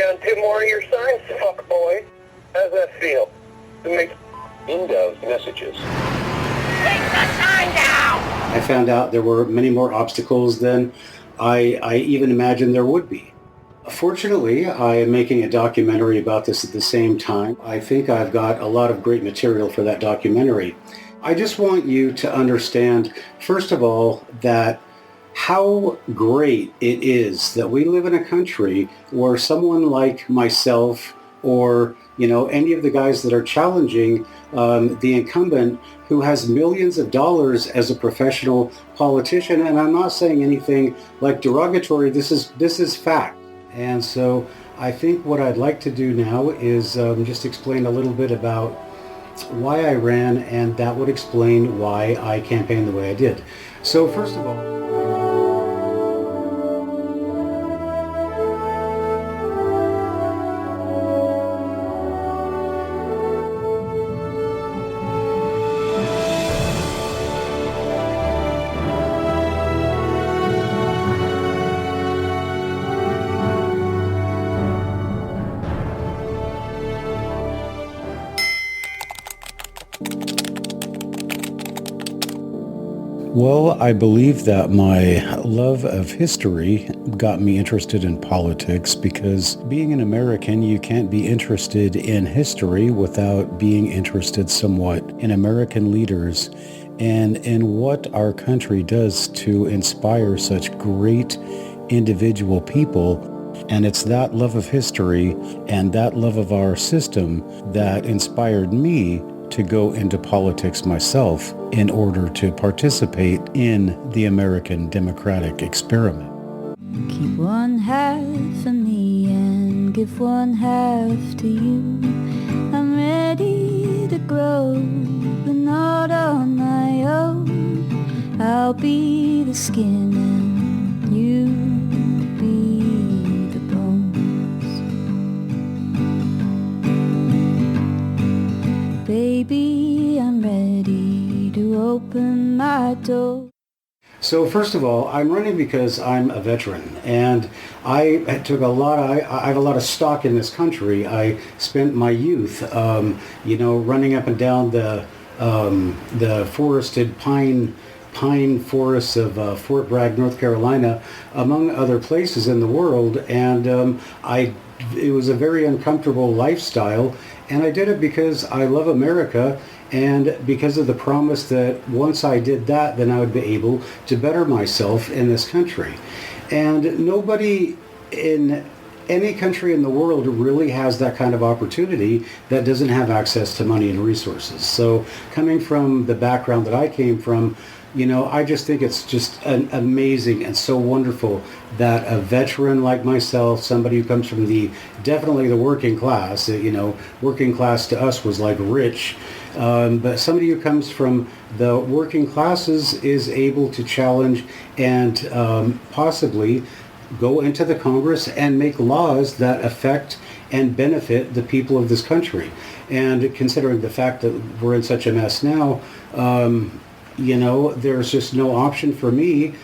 down 2 more of your signs, fuck boy. How's that feel? To make inbound messages. Take the sign down! I found out there were many more obstacles than I even imagined there would be. Fortunately, I am making a documentary about this at the same time. I think I've got a lot of great material for that documentary. I just want you to understand, first of all, that how great it is that we live in a country where someone like myself or, any of the guys that are challenging the incumbent who has millions of dollars as a professional politician, and I'm not saying anything like derogatory, this is fact. And so I think what I'd like to do now is just explain a little bit about why I ran, and that would explain why I campaigned the way I did. So first of all, well, I believe that my love of history got me interested in politics because being an American, you can't be interested in history without being interested somewhat in American leaders and in what our country does to inspire such great individual people. And it's that love of history and that love of our system that inspired me to go into politics myself in order to participate in the American democratic experiment. Keep one half of me and give one half to you. I'm ready to grow, but not on my own. I'll be the skin and you be the bones. Baby, I'm ready to open my door. So first of all, I'm running because I'm a veteran, and I have a lot of stock in this country. I spent my youth, running up and down the forested pine forests of Fort Bragg, North Carolina, among other places in the world, and it was a very uncomfortable lifestyle, and I did it because I love America. And because of the promise that once I did that, then I would be able to better myself in this country. And nobody in any country in the world really has that kind of opportunity that doesn't have access to money and resources. So coming from the background that I came from, I just think it's just amazing and so wonderful that a veteran like myself, somebody who comes from definitely the working class, working class to us was like rich, but somebody who comes from the working classes is able to challenge and possibly go into the Congress and make laws that affect and benefit the people of this country. And considering the fact that we're in such a mess now, there's just no option for me.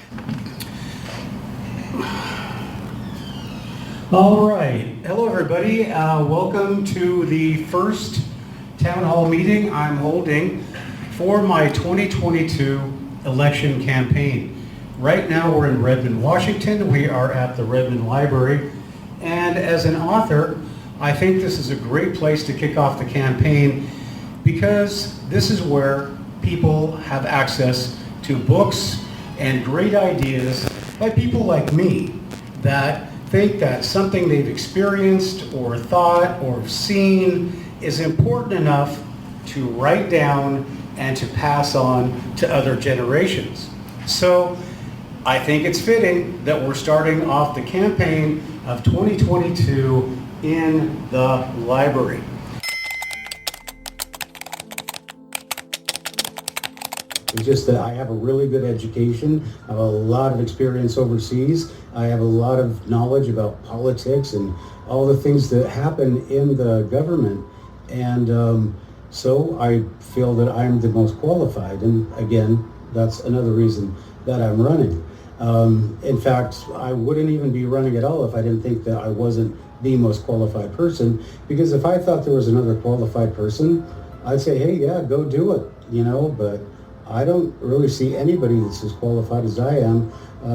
All right. Hello, everybody. Welcome to the first town hall meeting I'm holding for my 2022 election campaign. Right now, we're in Redmond, Washington. We are at the Redmond Library. And as an author, I think this is a great place to kick off the campaign because this is where people have access to books and great ideas by people like me that think that something they've experienced or thought or seen is important enough to write down and to pass on to other generations. So I think it's fitting that we're starting off the campaign of 2022 in the library. It's just that I have a really good education. I have a lot of experience overseas. I have a lot of knowledge about politics and all the things that happen in the government. And so I feel that I'm the most qualified. And again, that's another reason that I'm running. In fact, I wouldn't even be running at all if I didn't think that I wasn't the most qualified person, because if I thought there was another qualified person, I'd say, hey, yeah, go do it, but I don't really see anybody that's as qualified as I am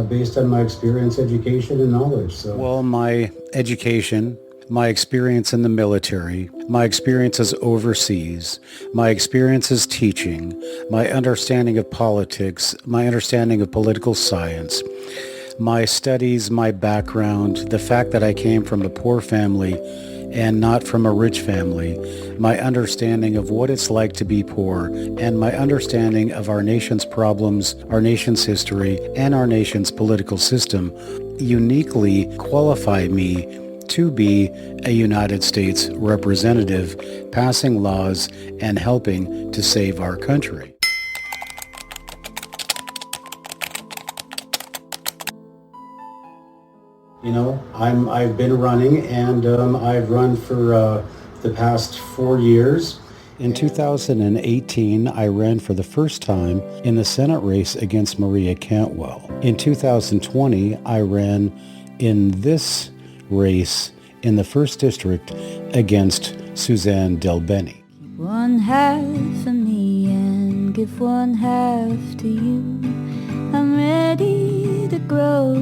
based on my experience, education, and knowledge. So, well, my education, my experience in the military, my experiences overseas, my experiences teaching, my understanding of politics, my understanding of political science, my studies, my background, the fact that I came from a poor family and not from a rich family, my understanding of what it's like to be poor, and my understanding of our nation's problems, our nation's history, and our nation's political system uniquely qualify me to be a United States representative, passing laws and helping to save our country. I've been running, and I've run for the past 4 years. In 2018, I ran for the first time in the Senate race against Maria Cantwell. In 2020, I ran in this race in the 1st District against Suzanne DelBene. Keep one half for me and give one half to you. I'm ready to grow,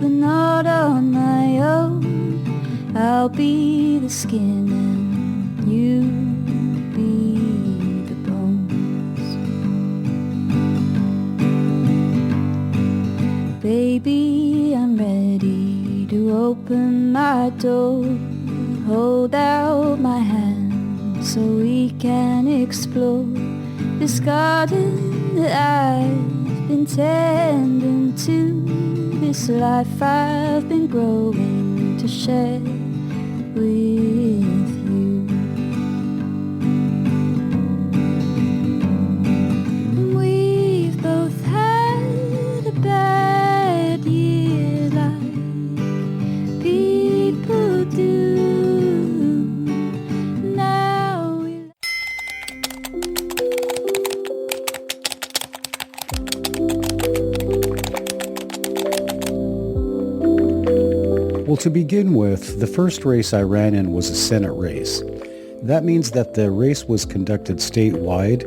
but not on my own. I'll be the skin and you be the bones. Baby, I'm ready to open my door. Hold out my hand so we can explore this garden that I've been tending to, this life I've been growing to share with you. And we've both had a bad year like people do. Well, to begin with, the first race I ran in was a Senate race. That means that the race was conducted statewide,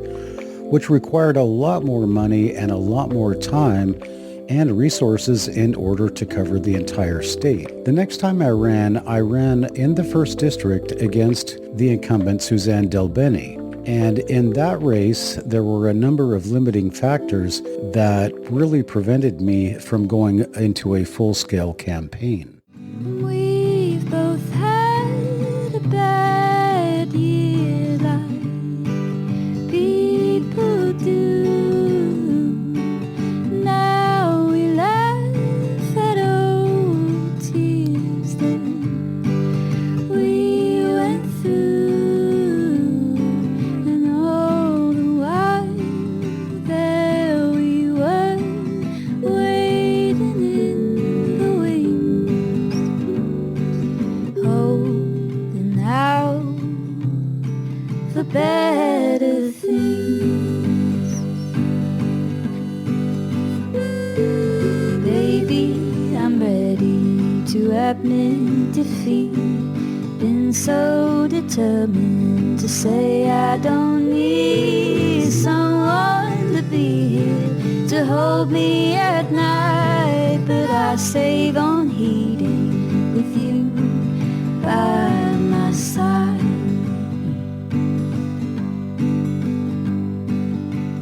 which required a lot more money and a lot more time and resources in order to cover the entire state. The next time I ran in the 1st District against the incumbent Suzanne DelBene. And in that race, there were a number of limiting factors that really prevented me from going into a full-scale campaign. We've both had a bad year like people do. Now we laugh at old tears that we went through, and all the while there we were, waiting in the wings, holding out for better things. Baby, I'm ready to admit defeat. Been so determined to say I don't need someone to be here to hold me at night, but I save on heating with you by my side.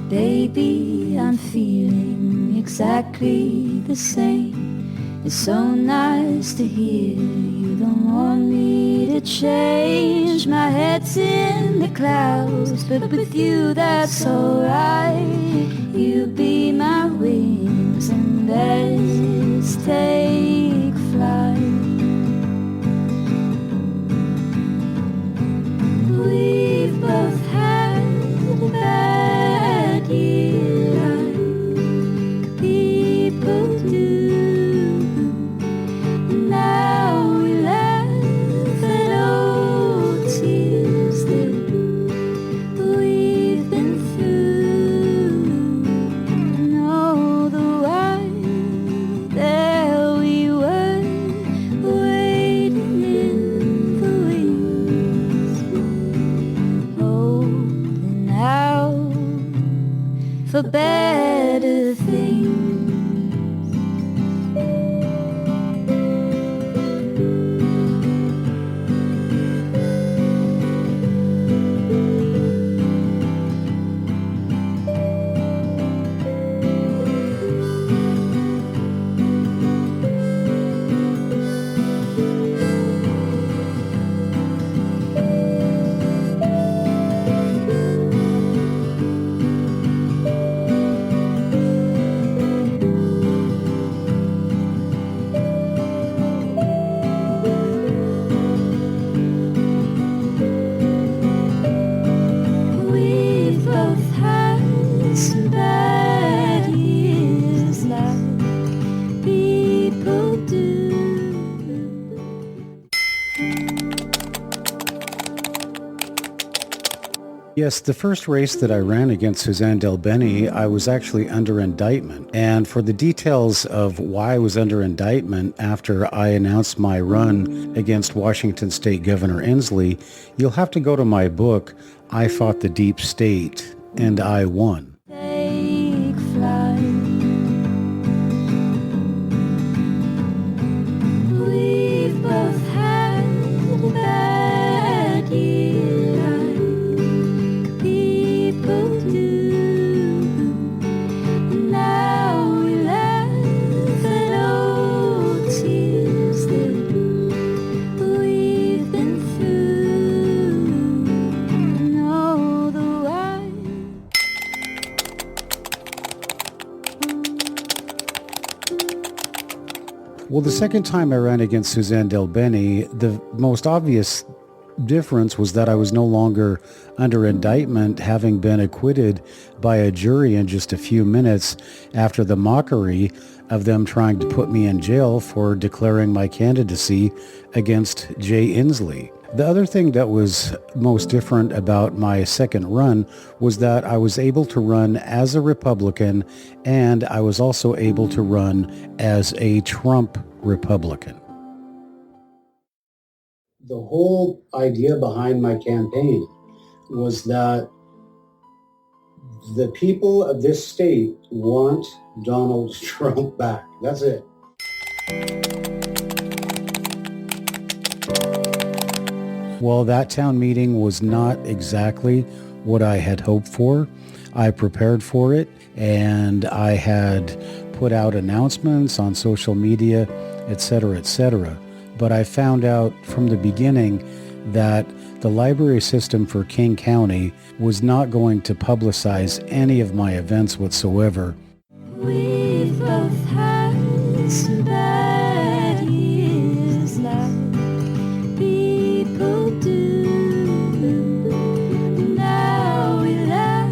Baby, I'm feeling exactly the same. It's so nice to hear you don't want me to change. My head's in the clouds, but with you that's alright. You be my wings and let's take flight. We've both had a bad year like people do. Now we laugh at old tears that we've been through, and all the while there we were, Yes, the first race that I ran against Suzanne DelBene, I was actually under indictment. And for the details of why I was under indictment after I announced my run against Washington State Governor Inslee, you'll have to go to my book, I Fought the Deep State, and I Won. Take flight. We've both had a bad year, like people do. Now we laugh at old tears that we've been through, and all the while. Well, the second time I ran against Suzanne DelBene, the most obvious difference was that I was no longer under indictment, having been acquitted by a jury in just a few minutes after the mockery of them trying to put me in jail for declaring my candidacy against Jay Inslee. The other thing that was most different about my second run was that I was able to run as a Republican, and I was also able to run as a Trump Republican. The whole idea behind my campaign was that the people of this state want Donald Trump back. That's it. Well, that town meeting was not exactly what I had hoped for. I prepared for it, and I had put out announcements on social media, etc., etc. But I found out from the beginning that the library system for King County was not going to publicize any of my events whatsoever. We've both had some bad years, like people do. Now we laugh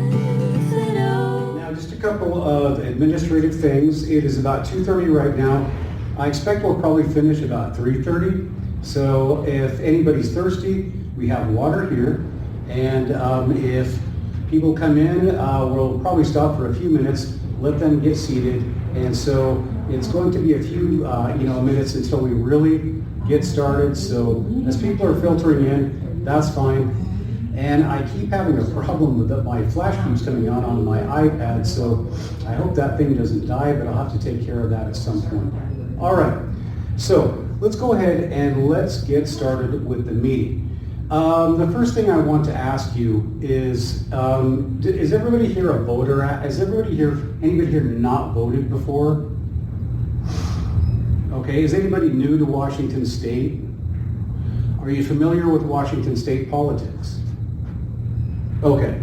at all. Now, just a couple of administrative things. It is about 2:30 right now. I expect we'll probably finish about 3:30. So if anybody's thirsty, we have water here. And if people come in, we'll probably stop for a few minutes, let them get seated. And so it's going to be a few minutes until we really get started. So as people are filtering in, that's fine. And I keep having a problem with that my flash keeps coming on my iPad, so I hope that thing doesn't die, but I'll have to take care of that at some point. All right, so let's go ahead and let's get started with the meeting. The first thing I want to ask you is everybody here a voter? Anybody here not voted before? Okay, is anybody new to Washington State? Are you familiar with Washington State politics? Okay,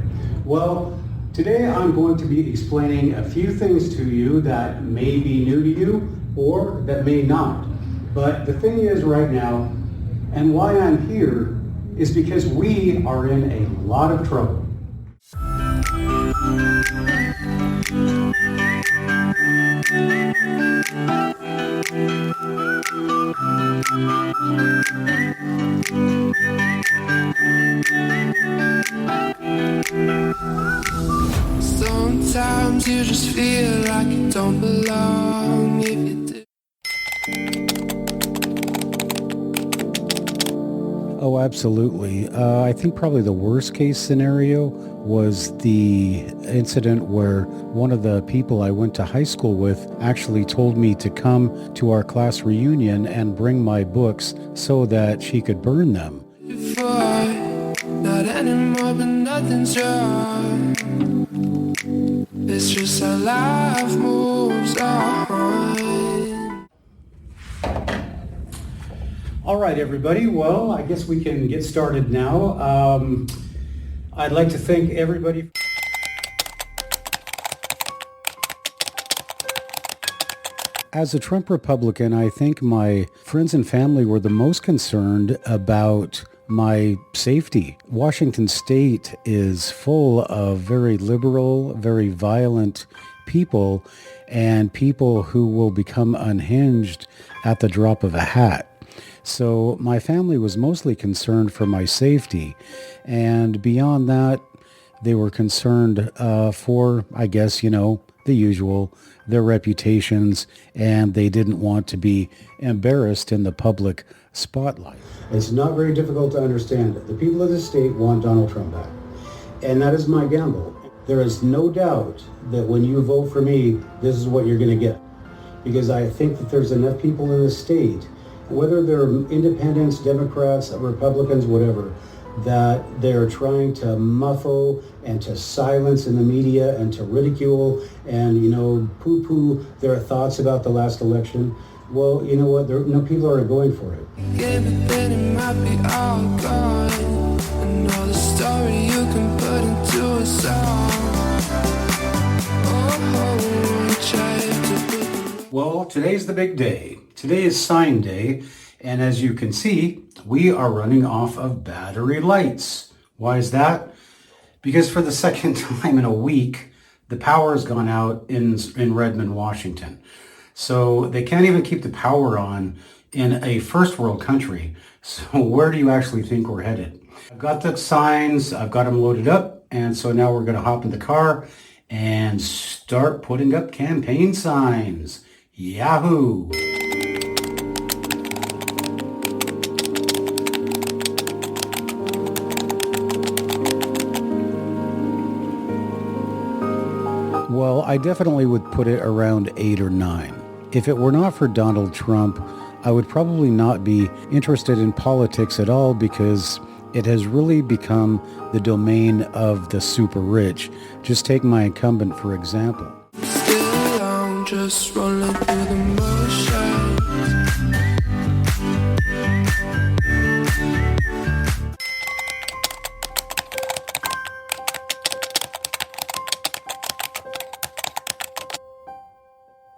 well, today I'm going to be explaining a few things to you that may be new to you or that may not. But the thing is right now, and why I'm here, is because we are in a lot of trouble. Sometimes you just feel like you don't belong if you do. Oh, absolutely. I think probably the worst case scenario was the incident where one of the people I went to high school with actually told me to come to our class reunion and bring my books so that she could burn them. Before, not anymore, but nothing's wrong. It's just how life moves on. All right, everybody. Well, I guess we can get started now. I'd like to thank everybody. As a Trump Republican, I think my friends and family were the most concerned about my safety. Washington State is full of very liberal, very violent people, and people who will become unhinged at the drop of a hat. So my family was mostly concerned for my safety. And beyond that, They were concerned for, I guess, the usual, their reputations, and they didn't want to be embarrassed in the public spotlight. It's not very difficult to understand. The people of the state want Donald Trump back, and that is my gamble. There is no doubt that when you vote for me, this is what you're going to get, because I think that there's enough people in the state, whether they're independents, Democrats, Republicans, whatever, that they're trying to muffle and to silence in the media and to ridicule and, poo-poo their thoughts about the last election. Well, you know what? No, people are going for it. Yeah, but then it might be all gone. And all the story you can put into a song. Well, today's the big day. Today is sign day. And as you can see, we are running off of battery lights. Why is that? Because for the second time in a week, the power has gone out in Redmond, Washington. So they can't even keep the power on in a first world country. So where do you actually think we're headed? I've got the signs, I've got them loaded up, and so now we're going to hop in the car and start putting up campaign signs. Yahoo! Well, I definitely would put it around 8 or 9. If it were not for Donald Trump, I would probably not be interested in politics at all, because it has really become the domain of the super rich. Just take my incumbent, for example. Still, I'm just rolling through the motion.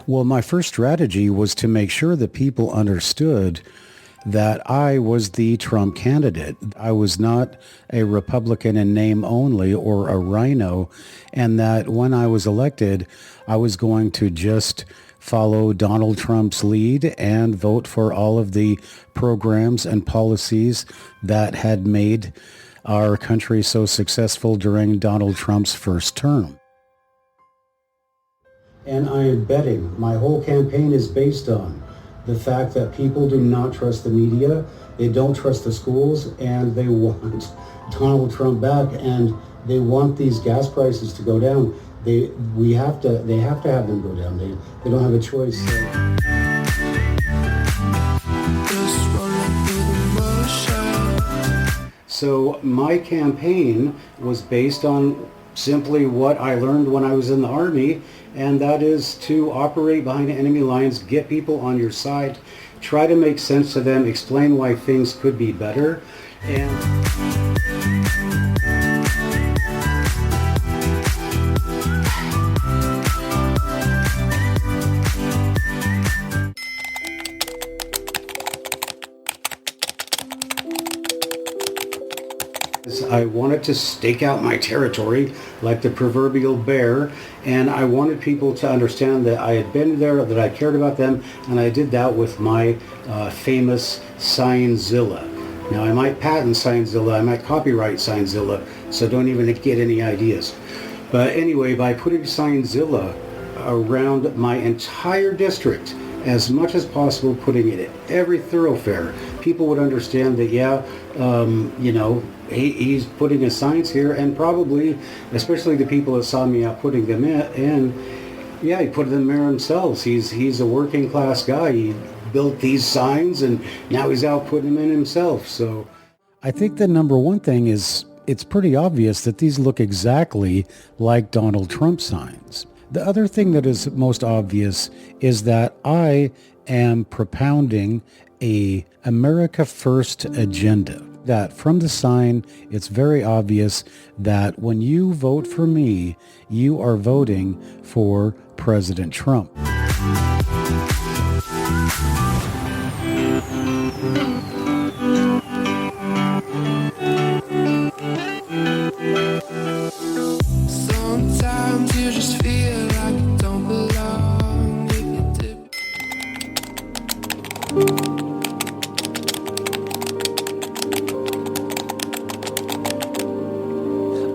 Well, my first strategy was to make sure that people understood that I was the Trump candidate. I was not a Republican in name only or a rhino, and that when I was elected, I was going to just follow Donald Trump's lead and vote for all of the programs and policies that had made our country so successful during Donald Trump's first term. And I am betting, my whole campaign is based on the fact that people do not trust the media, they don't trust the schools, and they want Donald Trump back, and they want these gas prices to go down. They have to have them go down. They don't have a choice. So my campaign was based on simply what I learned when I was in the Army, and that is to operate behind enemy lines, get people on your side, try to make sense to them, explain why things could be better, and I wanted to stake out my territory like the proverbial bear, and I wanted people to understand that I had been there, that I cared about them, and I did that with my famous Signzilla. Now, I might patent Signzilla, I might copyright Signzilla, so don't even get any ideas. But anyway, by putting Signzilla around my entire district, as much as possible, putting it at every thoroughfare, people would understand that, he's putting his signs here, and probably, especially the people that saw me out putting them in, he put them there himself. He's a working class guy. He built these signs, and now he's out putting them in himself. So I think the number one thing is it's pretty obvious that these look exactly like Donald Trump signs. The other thing that is most obvious is that I am propounding a America First agenda. That from the sign, it's very obvious that when you vote for me, you are voting for President Trump. Sometimes you just feel like you don't belong if you dip.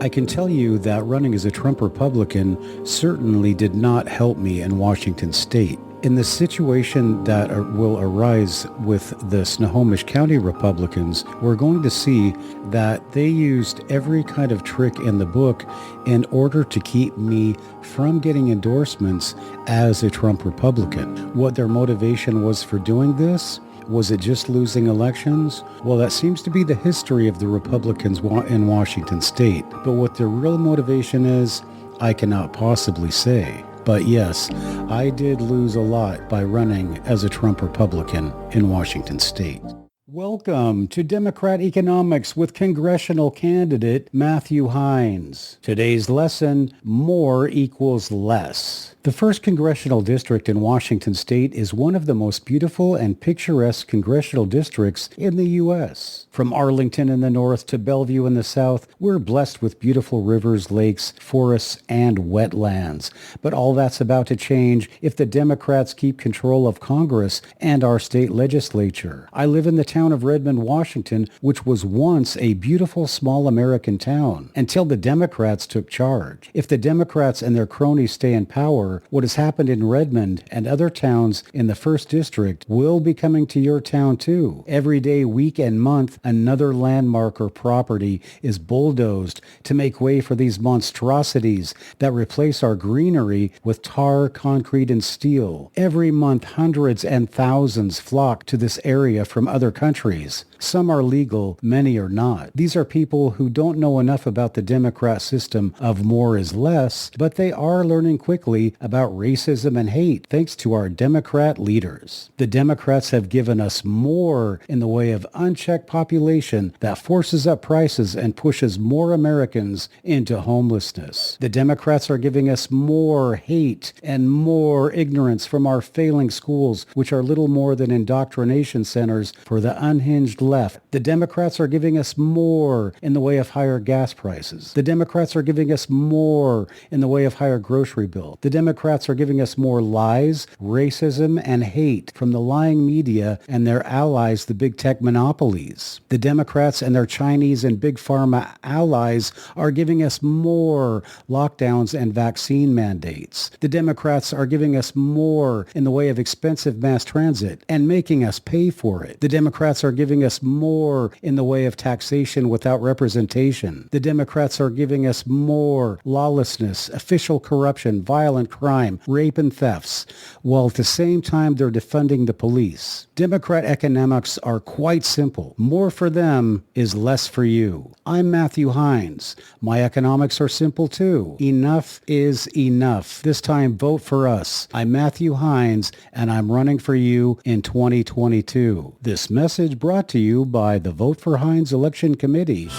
I can tell you that running as a Trump Republican certainly did not help me in Washington state. In the situation that will arise with the Snohomish County Republicans, we're going to see that they used every kind of trick in the book in order to keep me from getting endorsements as a Trump Republican. What their motivation was for doing this? Was it just losing elections? Well, that seems to be the history of the Republicans in Washington state. But what their real motivation is, I cannot possibly say. But yes, I did lose a lot by running as a Trump Republican in Washington state. Welcome to Democrat Economics with congressional candidate Matthew Heines. Today's lesson, more equals less. The 1st Congressional District in Washington state is one of the most beautiful and picturesque congressional districts in the U.S. From Arlington in the north to Bayview in the south, we're blessed with beautiful rivers, lakes, forests, and wetlands. But all that's about to change if the Democrats keep control of Congress and our state legislature. I live in the town of Redmond, Washington, which was once a beautiful small American town, until the Democrats took charge. If the Democrats and their cronies stay in power, what has happened in Redmond and other towns in the 1st District will be coming to your town too. Every day, week, and month, another landmark or property is bulldozed to make way for these monstrosities that replace our greenery with tar, concrete, and steel. Every month, hundreds and thousands flock to this area from other countries. Some are legal, many are not. These are people who don't know enough about the Democrat system of more is less, but they are learning quickly about racism and hate thanks to our Democrat leaders. The Democrats have given us more in the way of unchecked population that forces up prices and pushes more Americans into homelessness. The Democrats are giving us more hate and more ignorance from our failing schools, which are little more than indoctrination centers for the unhinged left. The Democrats are giving us more in the way of higher gas prices. The Democrats are giving us more in the way of higher grocery bill. The Democrats are giving us more lies, racism, and hate from the lying media and their allies, the big tech monopolies. The Democrats and their Chinese and big pharma allies are giving us more lockdowns and vaccine mandates. The Democrats are giving us more in the way of expensive mass transit and making us pay for it. The Democrats are giving us more in the way of taxation without representation. The Democrats are giving us more lawlessness, official corruption, violent crime, rape, and thefts, while at the same time they're defunding the police. Democrat economics are quite simple. More for them is less for you. I'm Matthew Heines. My economics are simple too. Enough is enough. This time, vote for us. I'm Matthew Heines, and I'm running for you in 2022. This message brought to you by the Vote for Heines Election Committee.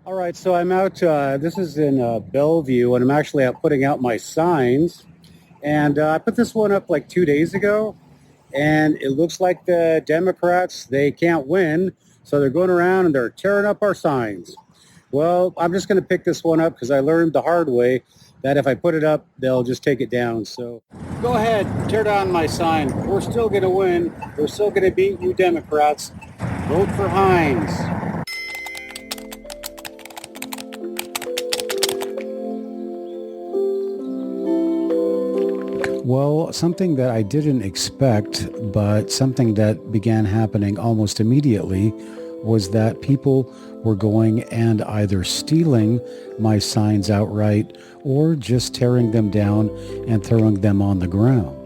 All right, so I'm out, this is in Bayview, and I'm actually out putting out my signs. And I put this one up like 2 days ago, and it looks like the Democrats, they can't win, so they're going around and they're tearing up our signs. Well, I'm just going to pick this one up because I learned the hard way that if I put it up, they'll just take it down. So go ahead, tear down my sign. We're still going to win. We're still going to beat you Democrats. Vote for Heines. Well, something that I didn't expect, but something that began happening almost immediately was that people were going and either stealing my signs outright or just tearing them down and throwing them on the ground.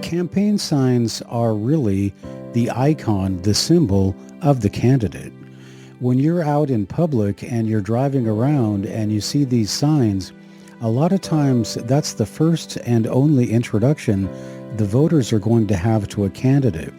Campaign signs are really the icon, the symbol of the candidate. When you're out in public and you're driving around and you see these signs, a lot of times that's the first and only introduction the voters are going to have to a candidate.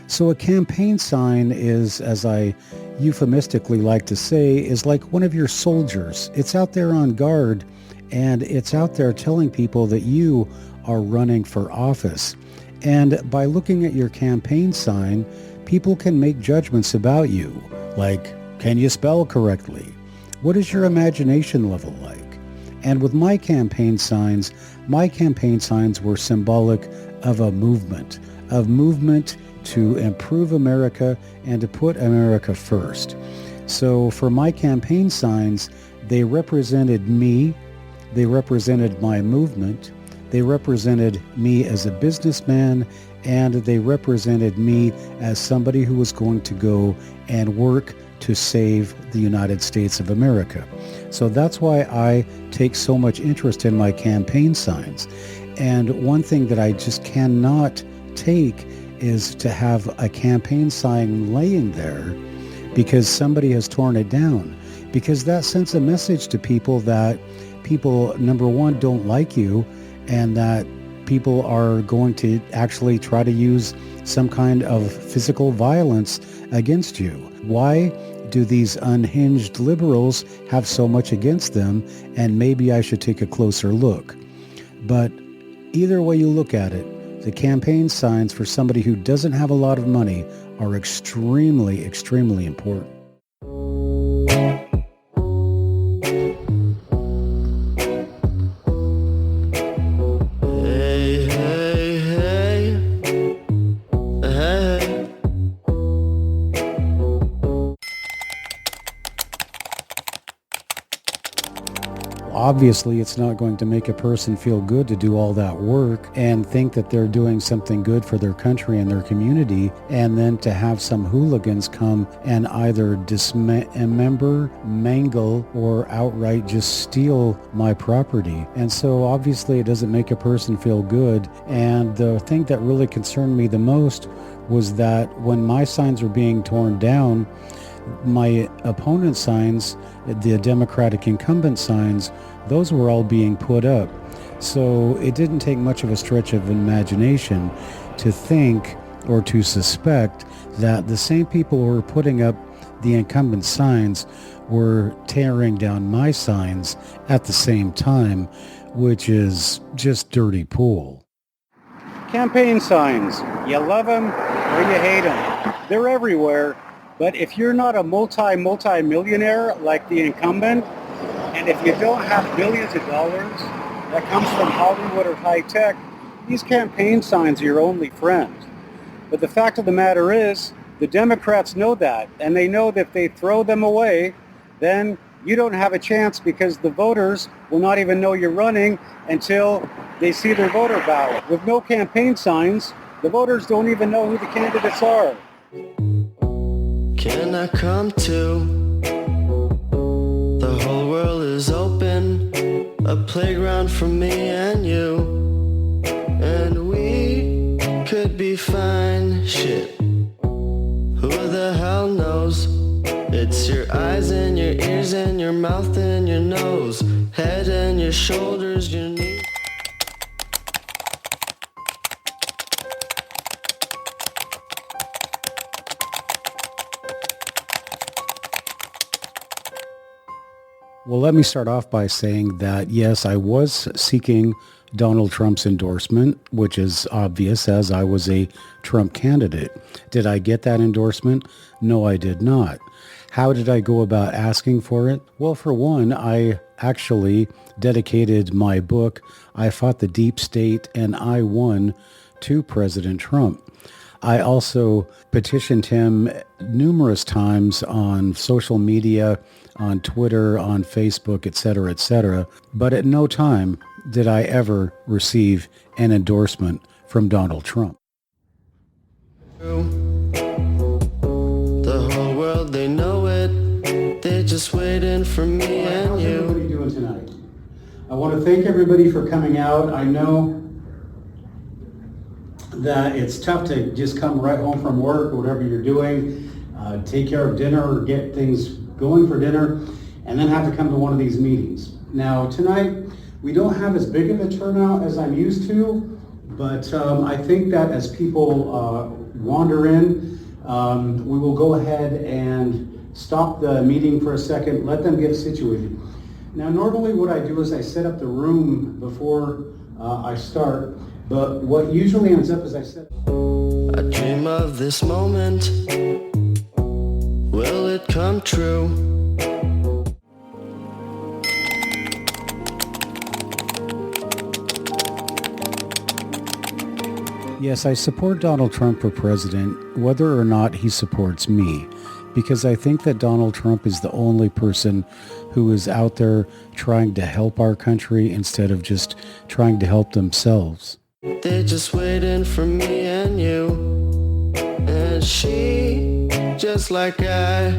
So a campaign sign is, as I euphemistically like to say, is like one of your soldiers. It's out there on guard And it's out there telling people that you are running for office. And by looking at your campaign sign, people can make judgments about you, like, can you spell correctly? What is your imagination level like? And with my campaign signs were symbolic of a movement to improve America and to put America first. So for my campaign signs, they represented me, they represented my movement, they represented me as a businessman, and they represented me as somebody who was going to go and work to save the United States of America. So that's why I take so much interest in my campaign signs. And one thing that I just cannot take is to have a campaign sign laying there because somebody has torn it down. Because that sends a message to people that people, number one, don't like you, and that people are going to actually try to use some kind of physical violence against you. Why do these unhinged liberals have so much against them? And maybe I should take a closer look. But either way you look at it, the campaign signs for somebody who doesn't have a lot of money are extremely, extremely important. Obviously, it's not going to make a person feel good to do all that work and think that they're doing something good for their country and their community, and then to have some hooligans come and either dismember, mangle, or outright just steal my property. And so obviously it doesn't make a person feel good. And the thing that really concerned me the most was that when my signs were being torn down, my opponent's signs, the Democratic incumbent signs, those were all being put up. So it didn't take much of a stretch of imagination to think or to suspect that the same people who were putting up the incumbent signs were tearing down my signs at the same time, which is just dirty pool. Campaign signs. You love them or you hate them. They're everywhere. But if you're not a multi-millionaire like the incumbent, and if you don't have billions of dollars that comes from Hollywood or high tech, these campaign signs are your only friend. But the fact of the matter is, the Democrats know that, and they know that if they throw them away, then you don't have a chance because the voters will not even know you're running until they see their voter ballot. With no campaign signs, the voters don't even know who the candidates are. Can I come to? The whole world is open, a playground for me and you. And we could be fine, shit. Who the hell knows? It's your eyes and your ears and your mouth and your nose, head and your shoulders, your knees. Well, let me start off by saying that, yes, I was seeking Donald Trump's endorsement, which is obvious as I was a Trump candidate. Did I get that endorsement? No, I did not. How did I go about asking for it? Well, for one, I actually dedicated my book, I Fought the Deep State and I Won, to President Trump. I also petitioned him numerous times on social media, on Twitter, on Facebook, etc., but at no time did I ever receive an endorsement from Donald Trump. The whole world, they know it. They're just waiting for me and you. How's everybody doing tonight? I want to thank everybody for coming out. I know that it's tough to just come right home from work or whatever you're doing, take care of dinner or get things going for dinner, and then have to come to one of these meetings. Now tonight, we don't have as big of a turnout as I'm used to, but I think that as people wander in, we will go ahead and stop the meeting for a second, let them get situated. Now, normally what I do is I set up the room before I start, but what usually ends up is I dream of this moment. Will it come true? Yes, I support Donald Trump for president, whether or not he supports me, because I think that Donald Trump is the only person who is out there trying to help our country instead of just trying to help themselves. They're just waiting for me and you. And she, just like I,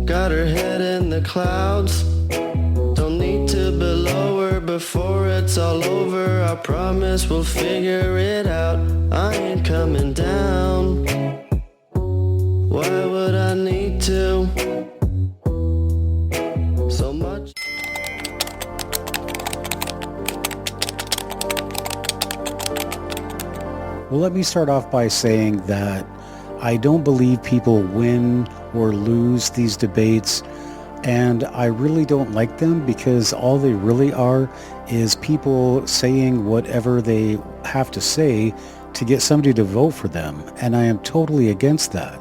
got her head in the clouds. Don't need to below her before it's all over. I promise we'll figure it out. I ain't coming down. Why would I need to? So much. Well, let me start off by saying that I don't believe people win or lose these debates, and I really don't like them because all they really are is people saying whatever they have to say to get somebody to vote for them, and I am totally against that.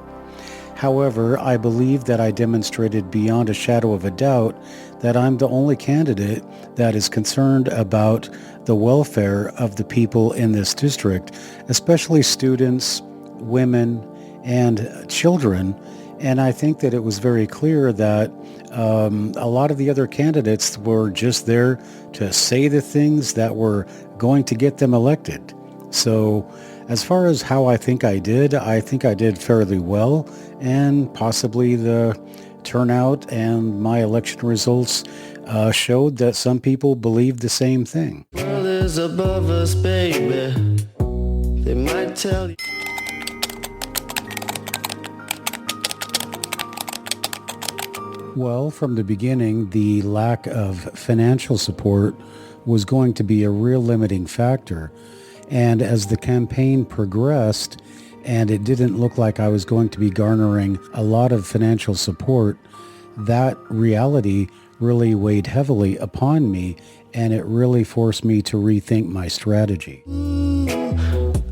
However, I believe that I demonstrated beyond a shadow of a doubt that I'm the only candidate that is concerned about the welfare of the people in this district, especially students, women, and children. And I think that it was very clear that a lot of the other candidates were just there to say the things that were going to get them elected. So as far as how I think I did fairly well, and possibly the turnout and my election results showed that some people believed the same thing. World is above us, baby. They might tell you. Well, from the beginning, the lack of financial support was going to be a real limiting factor. And as the campaign progressed, and it didn't look like I was going to be garnering a lot of financial support, that reality really weighed heavily upon me, and it really forced me to rethink my strategy.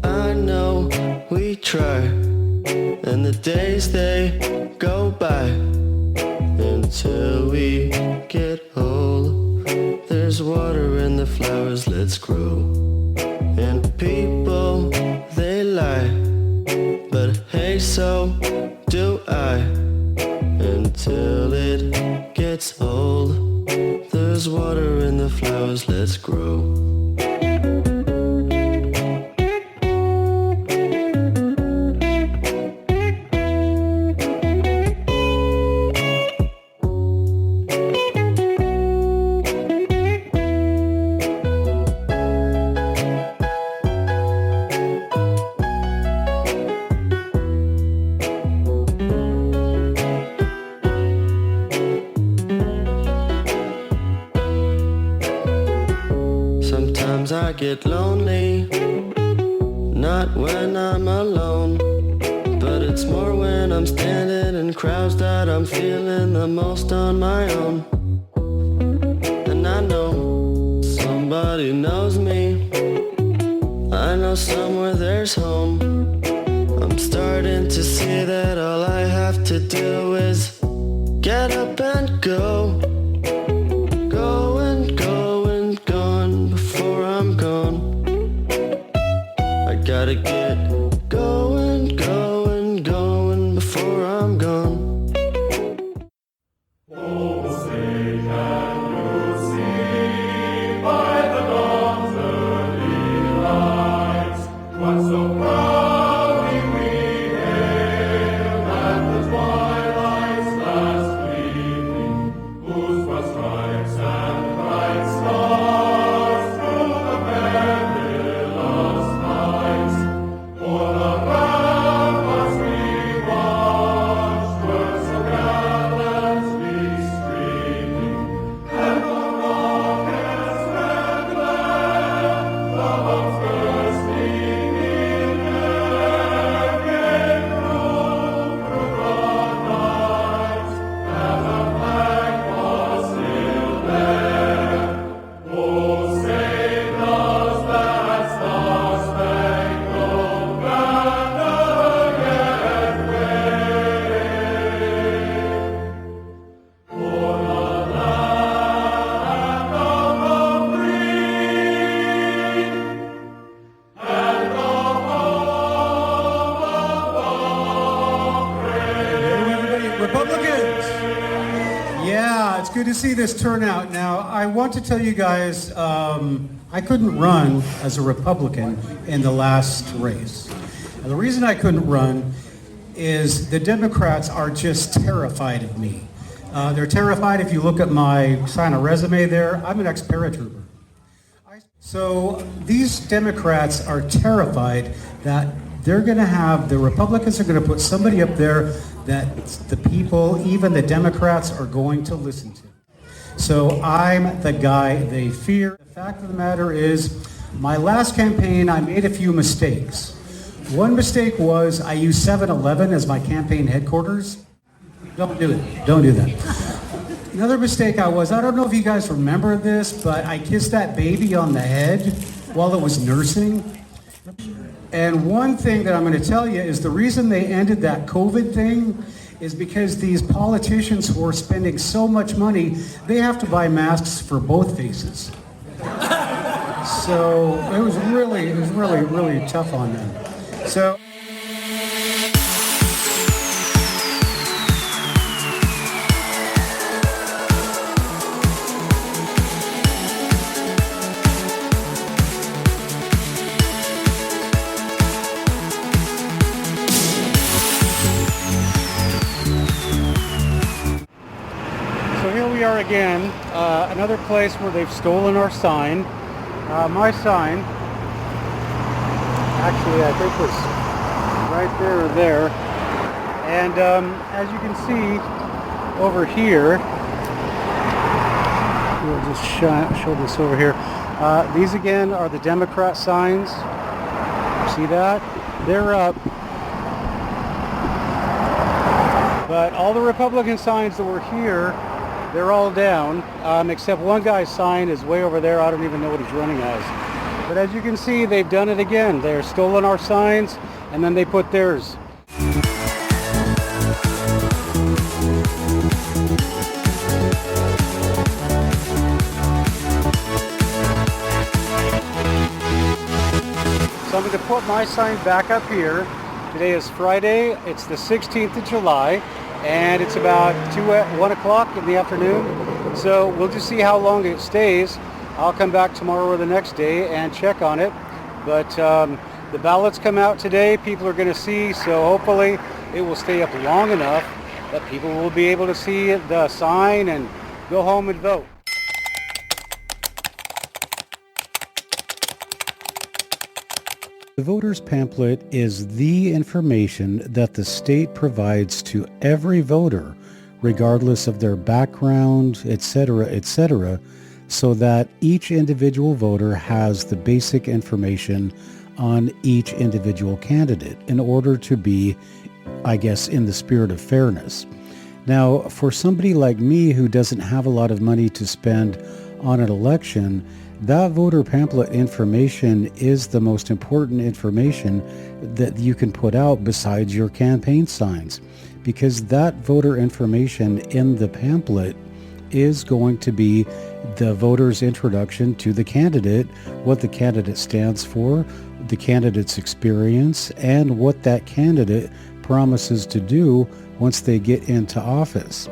I know we try, and the days they go by until we get old. There's water in the flowers, let's grow. And people, they lie, but hey, so do I. Until it gets old, there's water in the flowers, let's grow. Sometimes I get lonely, not when I'm alone, but it's more when I'm standing in crowds that I'm feeling the most on my own. And I know somebody knows me, I know somewhere there's home. I'm starting to see that all I have to do is get up and go. Gotta get going, going, going before I'm gone. Oh, say can you see by the dawn's early lights what so proudly we hailed at the twilight's last gleaming, whose broad stripes and bright stars through the perilous nights see this turnout. Now, I want to tell you guys, I couldn't run as a Republican in the last race. And the reason I couldn't run is the Democrats are just terrified of me. They're terrified. If you look at my kind of resume there, I'm an ex-paratrooper. So these Democrats are terrified that they're going to have, the Republicans are going to put somebody up there that the people, even the Democrats, are going to listen to. So I'm the guy they fear. The fact of the matter is, my last campaign, I made a few mistakes. One mistake was I used 7-Eleven as my campaign headquarters. Don't do it. Don't do that. Another mistake I don't know if you guys remember this, but I kissed that baby on the head while it was nursing. And one thing that I'm going to tell you is the reason they ended that COVID thing is because these politicians who are spending so much money, they have to buy masks for both faces. So it was really tough on them. So. We are again, another place where they've stolen our sign. My sign, actually I think was right there or there. And as you can see over here, we'll just show this over here. These again are the Democrat signs. See that? They're up. But all the Republican signs that were here, they're all down, except one guy's sign is way over there. I don't even know what he's running as. But as you can see, they've done it again. They're stolen our signs, and then they put theirs. So I'm going to put my sign back up here. Today is Friday. It's the 16th of July. And it's about 1 o'clock in the afternoon. So we'll just see how long it stays. I'll come back tomorrow or the next day and check on it. But the ballots come out today. People are going to see. So hopefully it will stay up long enough that people will be able to see the sign and go home and vote. The voter's pamphlet is the information that the state provides to every voter, regardless of their background, etc., so that each individual voter has the basic information on each individual candidate in order to be, I guess, in the spirit of fairness. Now, for somebody like me who doesn't have a lot of money to spend on an election, that voter pamphlet information is the most important information that you can put out besides your campaign signs, because that voter information in the pamphlet is going to be the voter's introduction to the candidate, what the candidate stands for, the candidate's experience, and what that candidate promises to do once they get into office.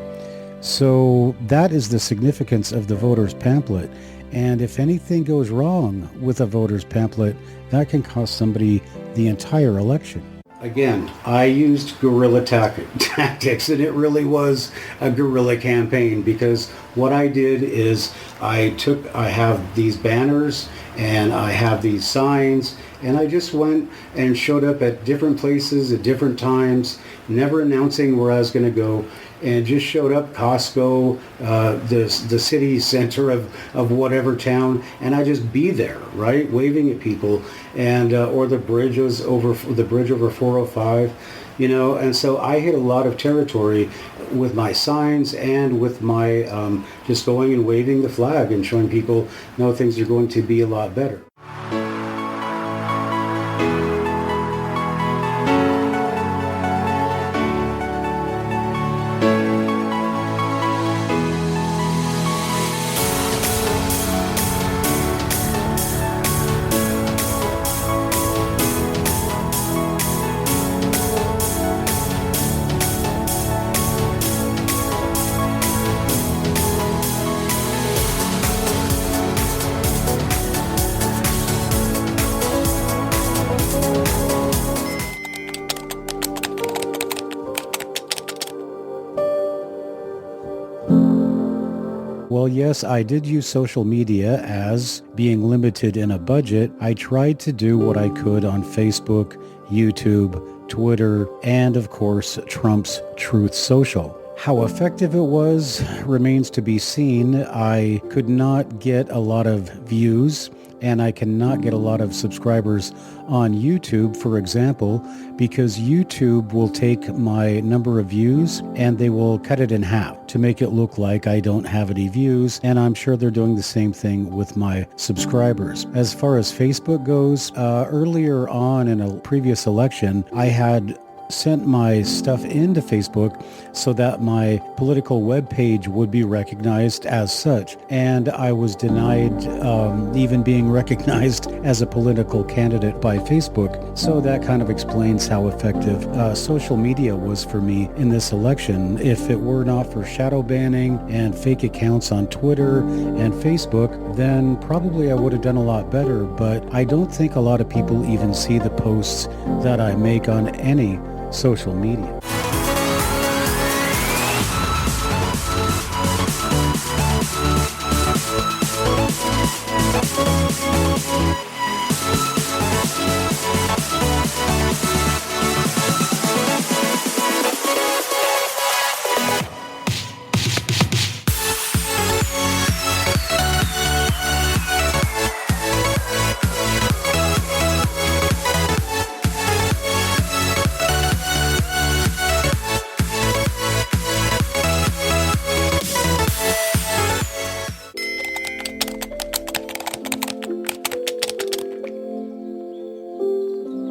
So that is the significance of the voter's pamphlet. And if anything goes wrong with a voter's pamphlet, that can cost somebody the entire election. Again, I used guerrilla tactics, and it really was a guerrilla campaign, because what I did is I have these banners and I have these signs, and I just went and showed up at different places at different times, never announcing where I was going to go, and just showed up, Costco, the city center of whatever town, and I just be there, right, waving at people, and or the bridge over 405, you know. And so I hit a lot of territory with my signs and with my just going and waving the flag and showing people, no, things are going to be a lot better. yes, I did use social media as being limited in a budget. I tried to do what I could on Facebook, YouTube, Twitter, and of course, Trump's Truth Social. How effective it was remains to be seen. I could not get a lot of views, and I cannot get a lot of subscribers on YouTube, for example, because YouTube will take my number of views and they will cut it in half to make it look like I don't have any views, and I'm sure they're doing the same thing with my subscribers. As far as Facebook goes, earlier on in a previous election, I had sent my stuff into Facebook so that my political webpage would be recognized as such. And I was denied even being recognized as a political candidate by Facebook. So that kind of explains how effective social media was for me in this election. If it were not for shadow banning and fake accounts on Twitter and Facebook, then probably I would have done a lot better. But I don't think a lot of people even see the posts that I make on any social media.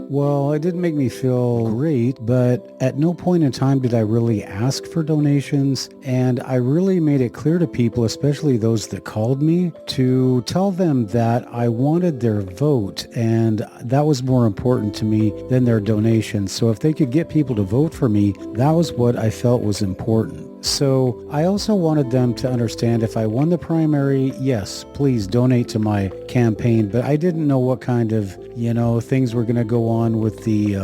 Well, it didn't make me feel great, but at no point in time did I really ask for donations, and I really made it clear to people, especially those that called me, to tell them that I wanted their vote, and that was more important to me than their donations. So if they could get people to vote for me, that was what I felt was important. So I also wanted them to understand if I won the primary, yes, please donate to my campaign. But I didn't know what kind of, things were going to go on with the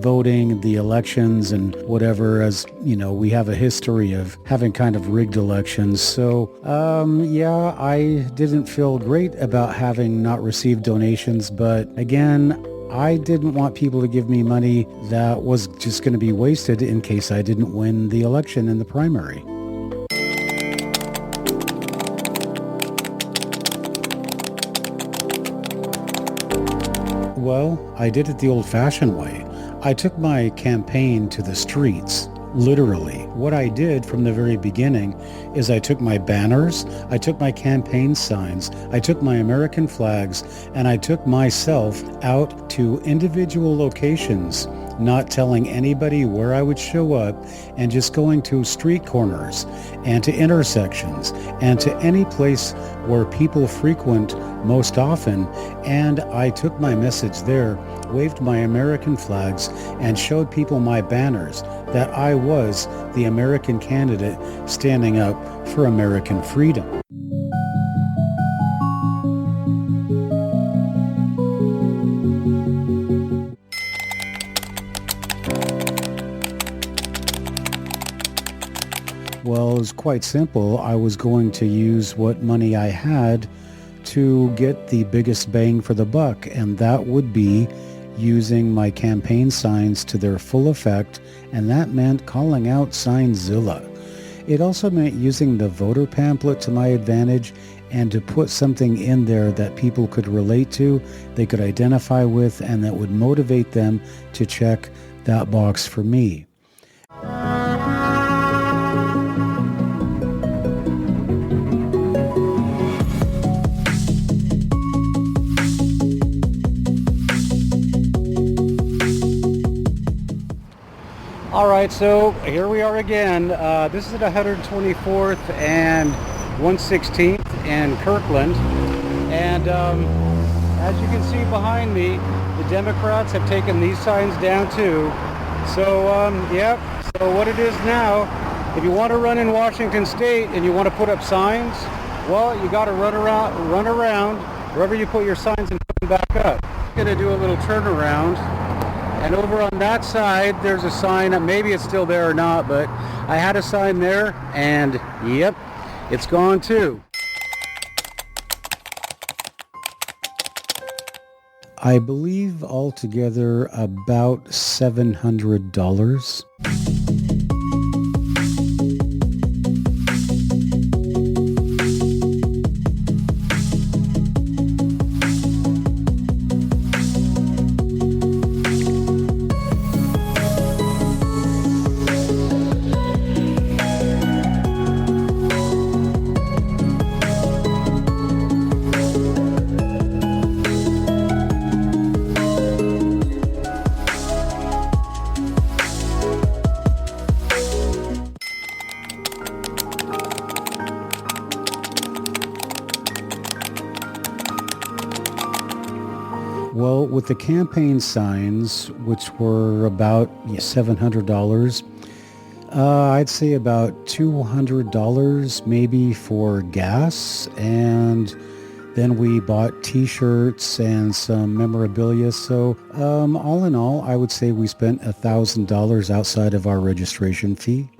voting, the elections and whatever, as, we have a history of having kind of rigged elections. So, I didn't feel great about having not received donations. But again, I didn't want people to give me money that was just going to be wasted in case I didn't win the election in the primary. Well, I did it the old-fashioned way. I took my campaign to the streets. Literally. What I did from the very beginning is I took my banners, I took my campaign signs, I took my American flags, and I took myself out to individual locations, not telling anybody where I would show up, and just going to street corners and to intersections and to any place where people frequent most often. And I took my message there, waved my American flags, and showed people my banners that I was the American candidate standing up for American freedom. Well, it was quite simple. I was going to use what money I had to get the biggest bang for the buck, and that would be using my campaign signs to their full effect, and that meant calling out Signzilla. It also meant using the voter pamphlet to my advantage and to put something in there that people could relate to, they could identify with, and that would motivate them to check that box for me. All right, so here we are again. This is at 124th and 116th in Kirkland. And as you can see behind me, the Democrats have taken these signs down too. So, so what it is now, if you want to run in Washington State and you want to put up signs, well, you got to run around wherever you put your signs and put them back up. I'm going to do a little turnaround. And over on that side, there's a sign. Maybe it's still there or not, but I had a sign there, and yep, It's gone too. I believe altogether about $700. Well, with the campaign signs, which were about $700, I'd say about $200 maybe for gas, and then we bought t-shirts and some memorabilia. So all in all, I would say we spent $1,000 outside of our registration fee.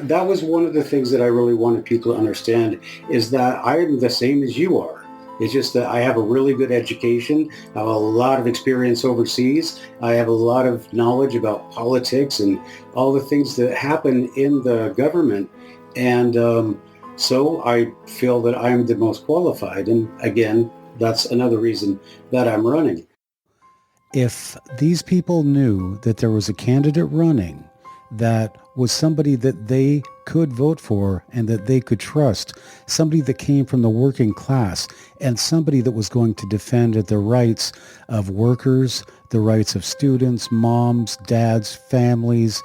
That was one of the things that I really wanted people to understand, is that I am the same as you are. It's just that I have a really good education. I have a lot of experience overseas. I have a lot of knowledge about politics and all the things that happen in the government. And so I feel that I'm the most qualified. And again, that's another reason that I'm running. If these people knew that there was a candidate running that was somebody that they could vote for and that they could trust, somebody that came from the working class, and somebody that was going to defend the rights of workers, the rights of students, moms, dads, families,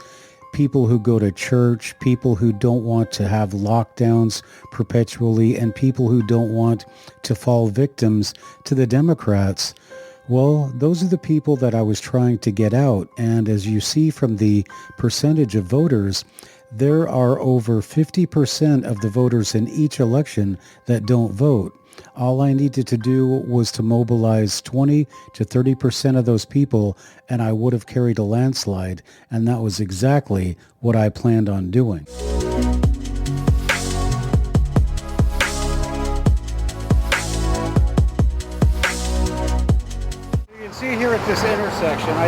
people who go to church, people who don't want to have lockdowns perpetually, and people who don't want to fall victims to the Democrats. Well, those are the people that I was trying to get out. And as you see from the percentage of voters, there are over 50% of the voters in each election that don't vote. All I needed to do was to mobilize 20 to 30% of those people, and I would have carried a landslide. And that was exactly what I planned on doing. See here at this intersection, I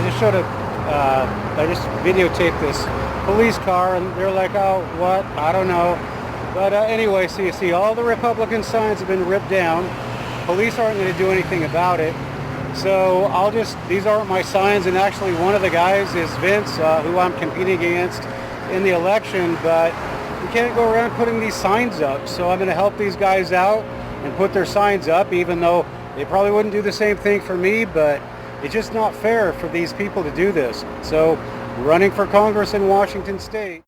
just videotaped this police car, and they're like, oh, what? I don't know. But anyway, so you see all the Republican signs have been ripped down. Police aren't going to do anything about it. So these aren't my signs, and actually one of the guys is Vince, who I'm competing against in the election, but you can't go around putting these signs up. So I'm going to help these guys out and put their signs up, even though they probably wouldn't do the same thing for me, but it's just not fair for these people to do this. So, running for Congress in Washington State.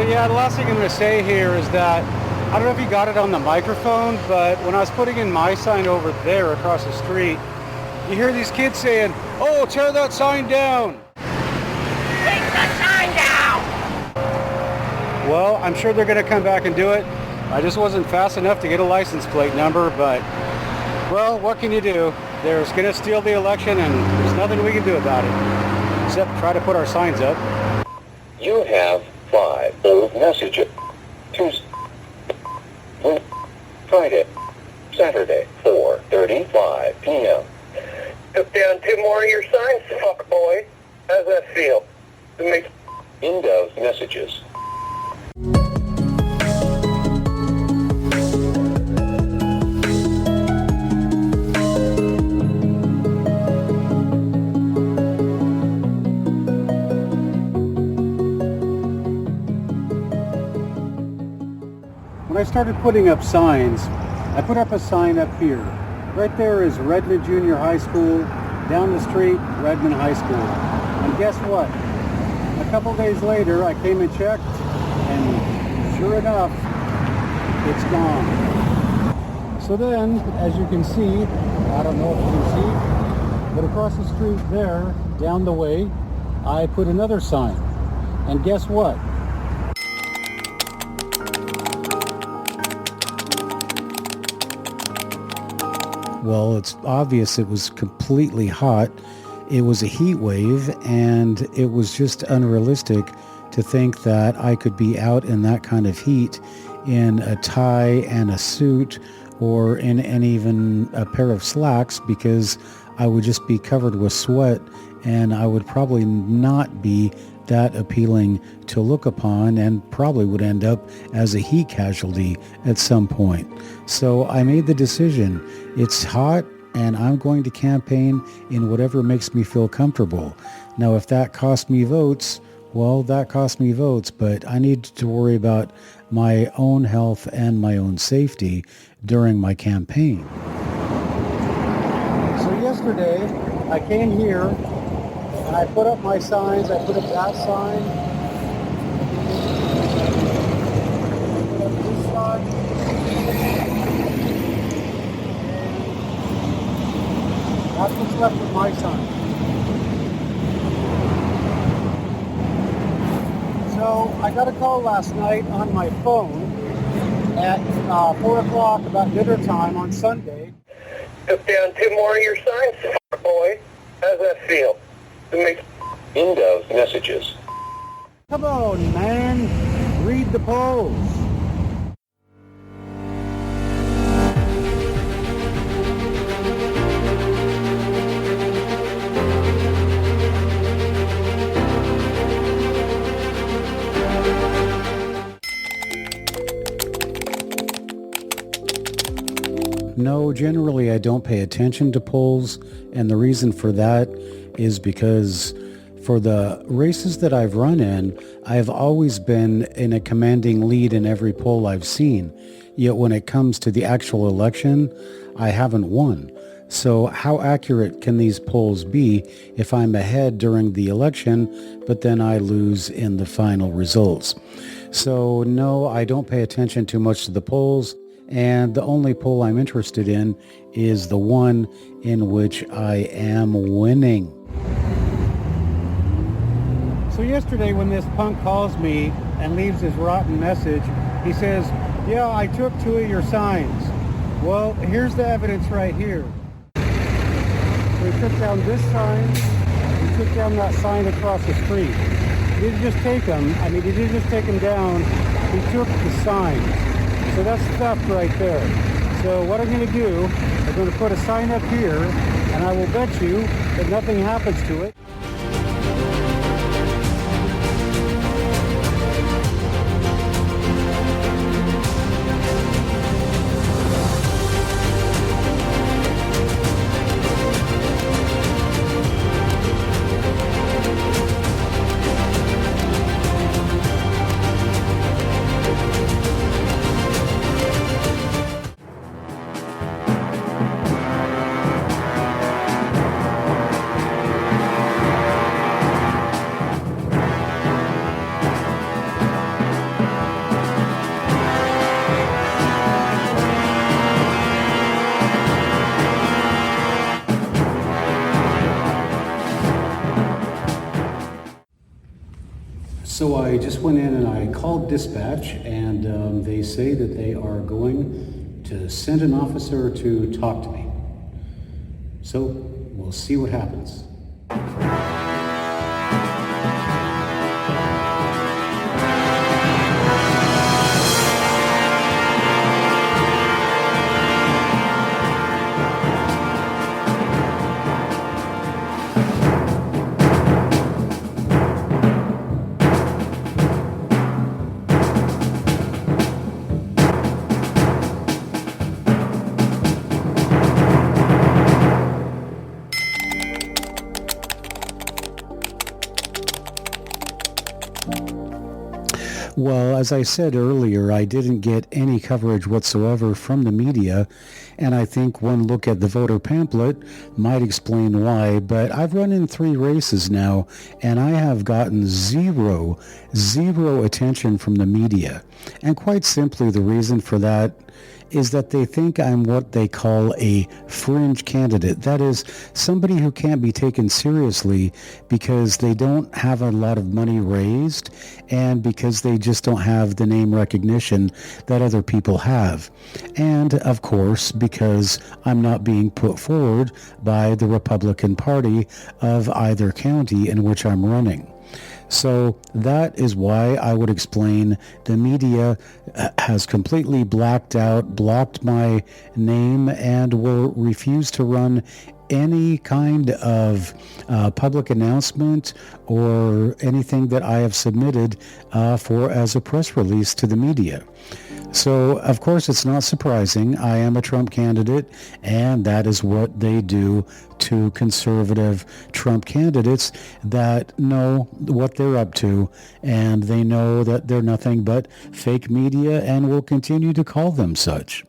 Yeah, the last thing I'm going to say here is that, I don't know if you got it on the microphone, but when I was putting in my sign over there across the street, you hear these kids saying, oh, tear that sign down. Take the sign down! Well, I'm sure they're going to come back and do it. I just wasn't fast enough to get a license plate number, but, well, what can you do? They're going to steal the election, and there's nothing we can do about it, except try to put our signs up. You have 5 old messages. Tuesday, Friday, Saturday, 4:35 p.m. Took down 2 more of your signs, fuck boy. How's that feel? End of messages. started putting up signs. I put up a sign up here. Right there is Redmond Junior High School. Down the street, Redmond High School. And guess what? A couple days later, I came and checked, and sure enough, it's gone. So then, as you can see, I don't know if you can see, but across the street there, down the way, I put another sign. And guess what? Well, it's obvious it was completely hot. It was a heat wave, and it was just unrealistic to think that I could be out in that kind of heat in a tie and a suit or in even a pair of slacks, because I would just be covered with sweat and I would probably not be that appealing to look upon and probably would end up as a heat casualty at some point. So I made the decision. It's hot and I'm going to campaign in whatever makes me feel comfortable. Now, if that costs me votes, well, that cost me votes, but I need to worry about my own health and my own safety during my campaign. So yesterday, I came here and I put up my signs. I put up that sign. I put up this sign. That's what's left of my sign. So I got a call last night on my phone at 4 o'clock about dinner time on Sunday. Took down 2 more of your signs, boy. How's that feel? To make Indo's messages. Come on, man. Read the polls. No, generally I don't pay attention to polls, and the reason for that is because for the races that I've run in, I've always been in a commanding lead in every poll I've seen. Yet when it comes to the actual election, I haven't won. So how accurate can these polls be if I'm ahead during the election, but then I lose in the final results? So no, I don't pay attention too much to the polls. And the only poll I'm interested in is the one in which I am winning. So yesterday when this punk calls me and leaves his rotten message, he says, yeah, I took 2 of your signs. Well, here's the evidence right here. So he took down this sign, he took down that sign across the street. He didn't just take them, he didn't just take them down, he took the signs. So that's theft right there. So what I'm going to do, I'm going to put a sign up here, and I will bet you that nothing happens to it. So I just went in and I called dispatch, and they say that they are going to send an officer to talk to me. So we'll see what happens. Well, as I said earlier, I didn't get any coverage whatsoever from the media, and I think one look at the voter pamphlet might explain why, but I've run in 3 races now, and I have gotten zero attention from the media. And quite simply, the reason for that is that they think I'm what they call a fringe candidate. That is, somebody who can't be taken seriously because they don't have a lot of money raised and because they just don't have the name recognition that other people have. And, of course, because I'm not being put forward by the Republican Party of either county in which I'm running. So that is why I would explain the media has completely blocked my name, and will refuse to run any kind of public announcement or anything that I have submitted for as a press release to the media. So, of course, it's not surprising. I am a Trump candidate, and that is what they do to conservative Trump candidates that know what they're up to, and they know that they're nothing but fake media and will continue to call them such.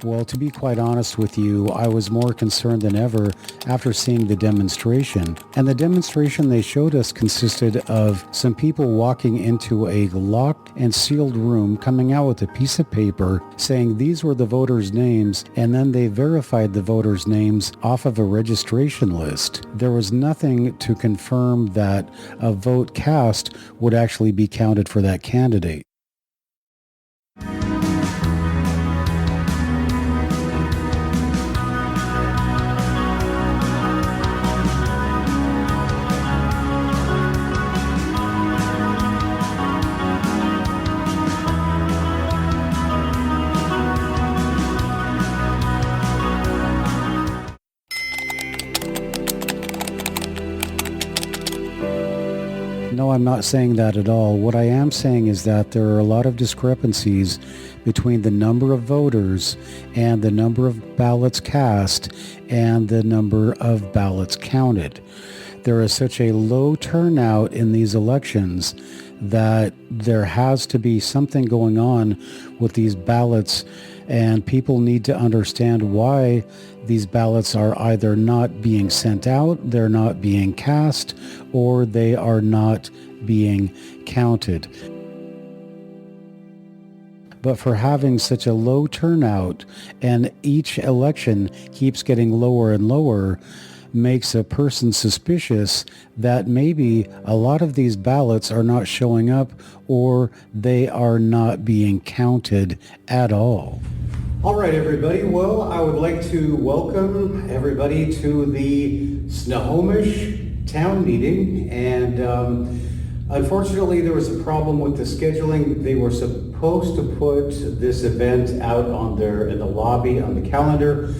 Well, to be quite honest with you, I was more concerned than ever after seeing the demonstration. And the demonstration they showed us consisted of some people walking into a locked and sealed room, coming out with a piece of paper saying these were the voters' names, and then they verified the voters' names off of a registration list. There was nothing to confirm that a vote cast would actually be counted for that candidate. No, I'm not saying that at all. What I am saying is that there are a lot of discrepancies between the number of voters and the number of ballots cast and the number of ballots counted. There is such a low turnout in these elections that there has to be something going on with these ballots, and people need to understand why these ballots are either not being sent out, they're not being cast, or they are not being counted. But for having such a low turnout, and each election keeps getting lower and lower, makes a person suspicious that maybe a lot of these ballots are not showing up, or they are not being counted at all. All right, everybody. Well, I would like to welcome everybody to the Snohomish town meeting. And unfortunately, there was a problem with the scheduling. They were supposed to put this event out in the lobby on the calendar,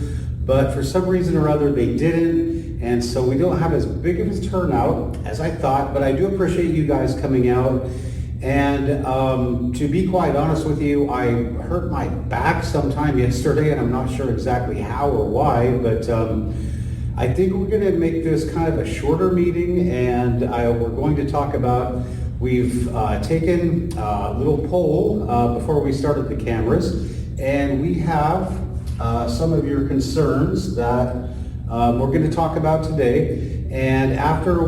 but for some reason or other, they didn't. And so we don't have as big of a turnout as I thought, but I do appreciate you guys coming out. And to be quite honest with you, I hurt my back sometime yesterday, and I'm not sure exactly how or why, but I think we're going to make this kind of a shorter meeting, and we're going to talk about, we've taken a little poll before we started the cameras, and we have some of your concerns that we're going to talk about today. And after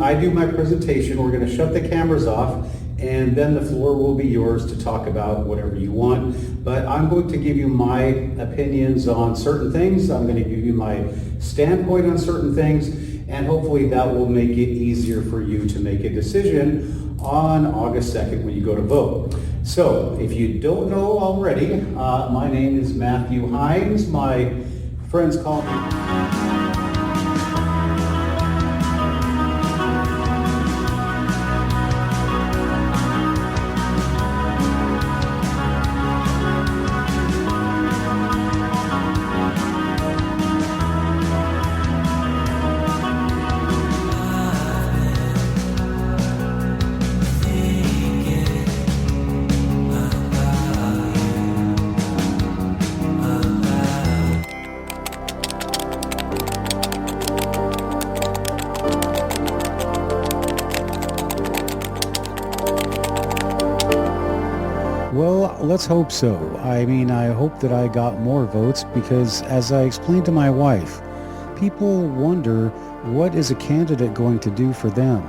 I do my presentation, we're going to shut the cameras off, and then the floor will be yours to talk about whatever you want. But I'm going to give you my opinions on certain things. I'm going to give you my standpoint on certain things, and hopefully that will make it easier for you to make a decision on August 2nd when you go to vote. So, if you don't know already, my name is Matthew Heines. My friends call me... Well, let's hope so. I mean, I hope that I got more votes because, as I explained to my wife, people wonder what is a candidate going to do for them.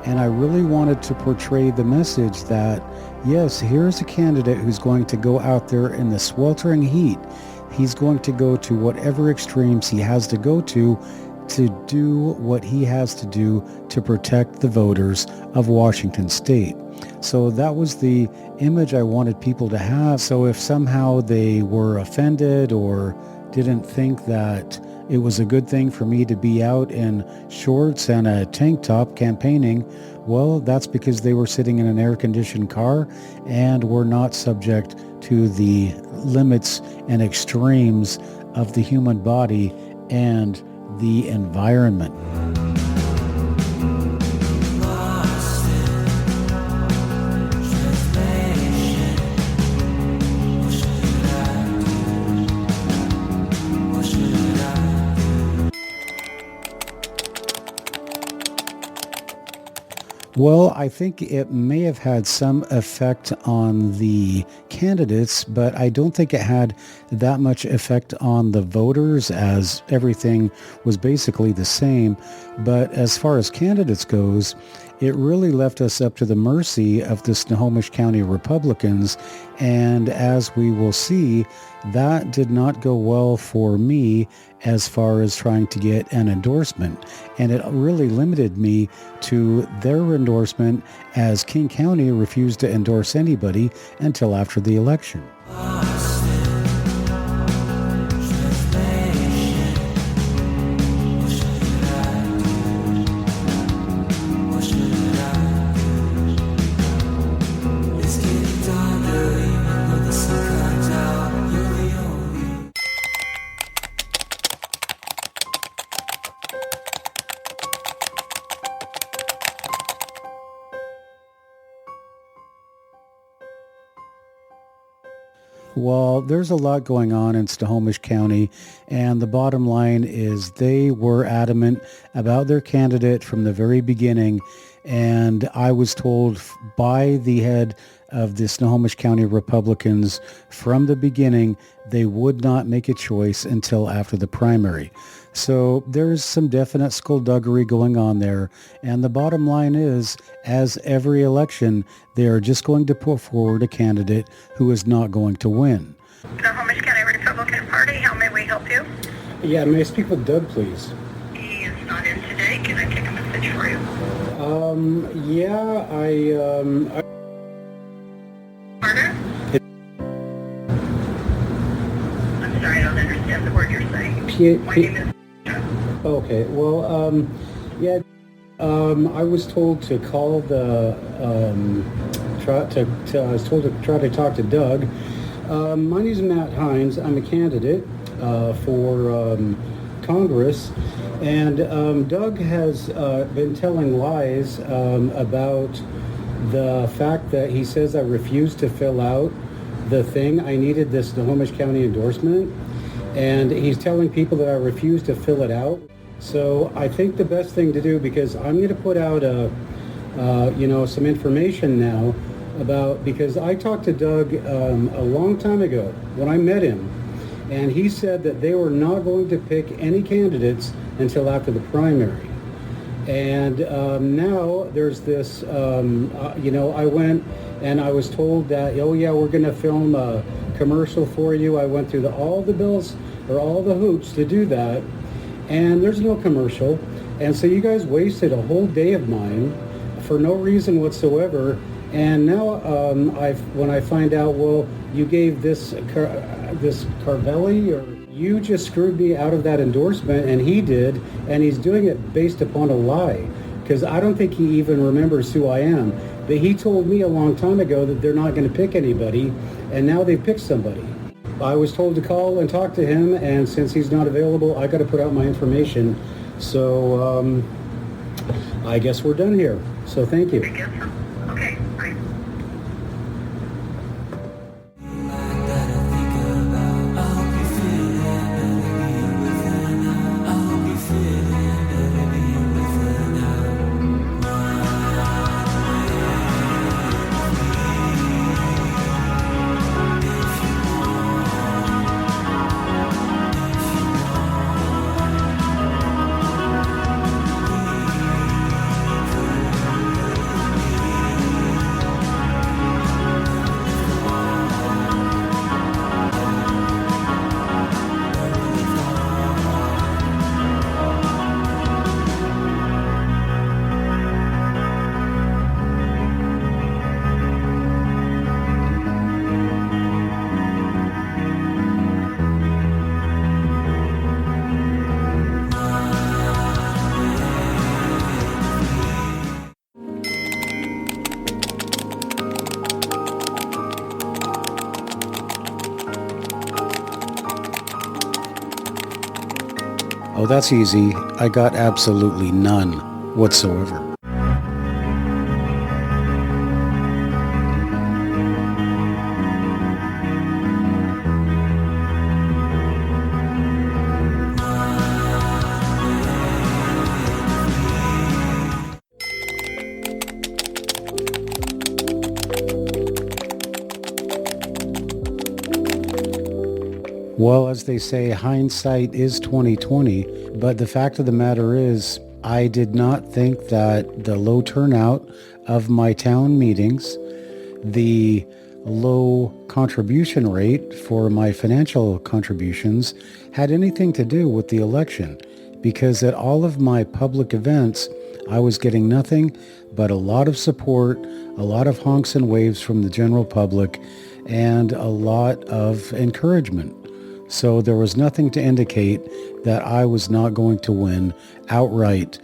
And I really wanted to portray the message that, yes, here's a candidate who's going to go out there in the sweltering heat. He's going to go to whatever extremes he has to go to do what he has to do to protect the voters of Washington State. So that was the image I wanted people to have. So if somehow they were offended or didn't think that it was a good thing for me to be out in shorts and a tank top campaigning, well, that's because they were sitting in an air-conditioned car and were not subject to the limits and extremes of the human body and the environment. Well, I think it may have had some effect on the candidates, but I don't think it had that much effect on the voters, as everything was basically the same. But as far as candidates goes, it really left us up to the mercy of the Snohomish County Republicans, and as we will see, that did not go well for me as far as trying to get an endorsement. And it really limited me to their endorsement, as King County refused to endorse anybody until after the election. Well, there's a lot going on in Snohomish County, and the bottom line is they were adamant about their candidate from the very beginning, and I was told by the head of the Snohomish County Republicans from the beginning they would not make a choice until after the primary. So there's some definite skullduggery going on there, and the bottom line is, as every election, they are just going to put forward a candidate who is not going to win. Snohomish County Republican Party, how may we help you? Yeah, may I speak with Doug, please? He is not in today. Can I take a message for you? Pardon? I'm sorry, I don't understand the word you're saying. My name is... Okay, well, I was told to call the, I was told to try to talk to Doug. My name is Matt Heines. I'm a candidate for Congress, and Doug has been telling lies about the fact that he says I refused to fill out the thing. I needed this Snohomish County endorsement, and he's telling people that I refused to fill it out. So I think the best thing to do, because I'm going to put out some information now about, because I talked to Doug a long time ago when I met him, and he said that they were not going to pick any candidates until after the primary. And now there's this, I went and I was told that, oh yeah, we're going to film a commercial for you. I went through all the bills or all the hoops to do that, and there's no commercial. And so you guys wasted a whole day of mine for no reason whatsoever, And now when I find out, well, you gave this Carvelli, or you just screwed me out of that endorsement, and he did, and he's doing it based upon a lie, because I don't think he even remembers who I am. But he told me a long time ago that they're not going to pick anybody, and now they've picked somebody. I was told to call and talk to him, and since he's not available, I got to put out my information. So I guess we're done here. So thank you. I guess so. Okay, bye. Oh, that's easy. I got absolutely none whatsoever. Well, as they say, hindsight is 20/20, but the fact of the matter is, I did not think that the low turnout of my town meetings, the low contribution rate for my financial contributions had anything to do with the election, because at all of my public events, I was getting nothing but a lot of support, a lot of honks and waves from the general public, and a lot of encouragement. So there was nothing to indicate that I was not going to win outright.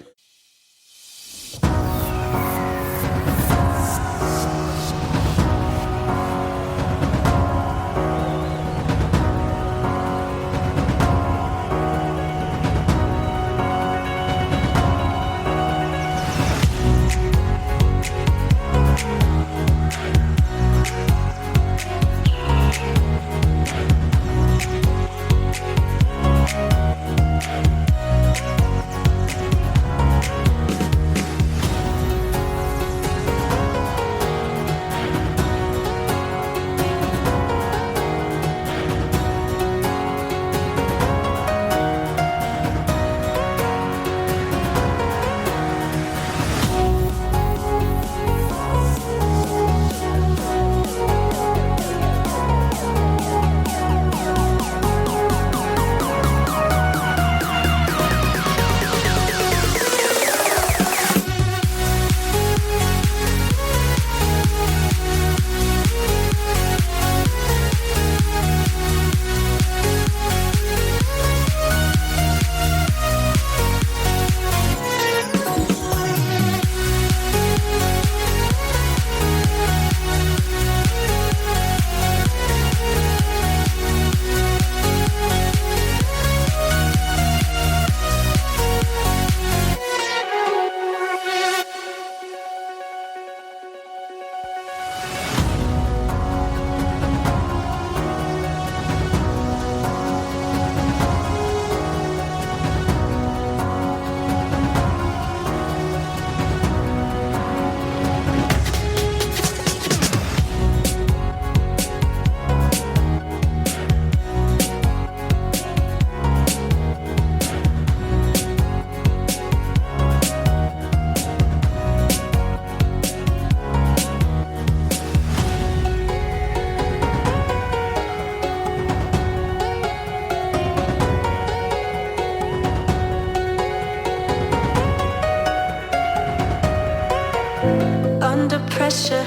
Under pressure,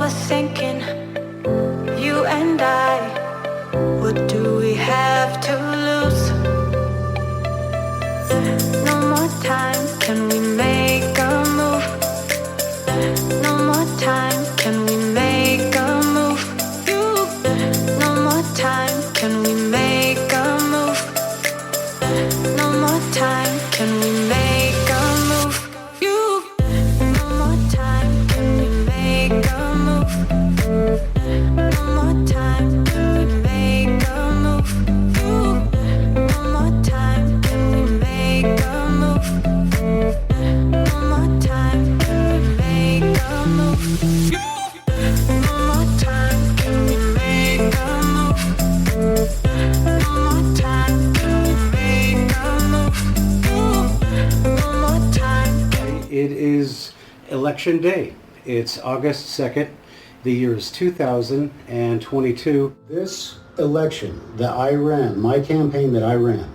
was thinking, you and I, what do we have to lose? No more time, can we make a move? No more time, can we make a move? No more time, can we make a move? No more time, can we make a move? No more time, can we make a move? No more time, can we make a move? No more time, can we make a move? No more time, can we make a move? No more time, can we make a move? No more time, can we make a move? No more time. It is Election Day. It's August 2nd. The year is 2022. This election that I ran, my campaign that I ran,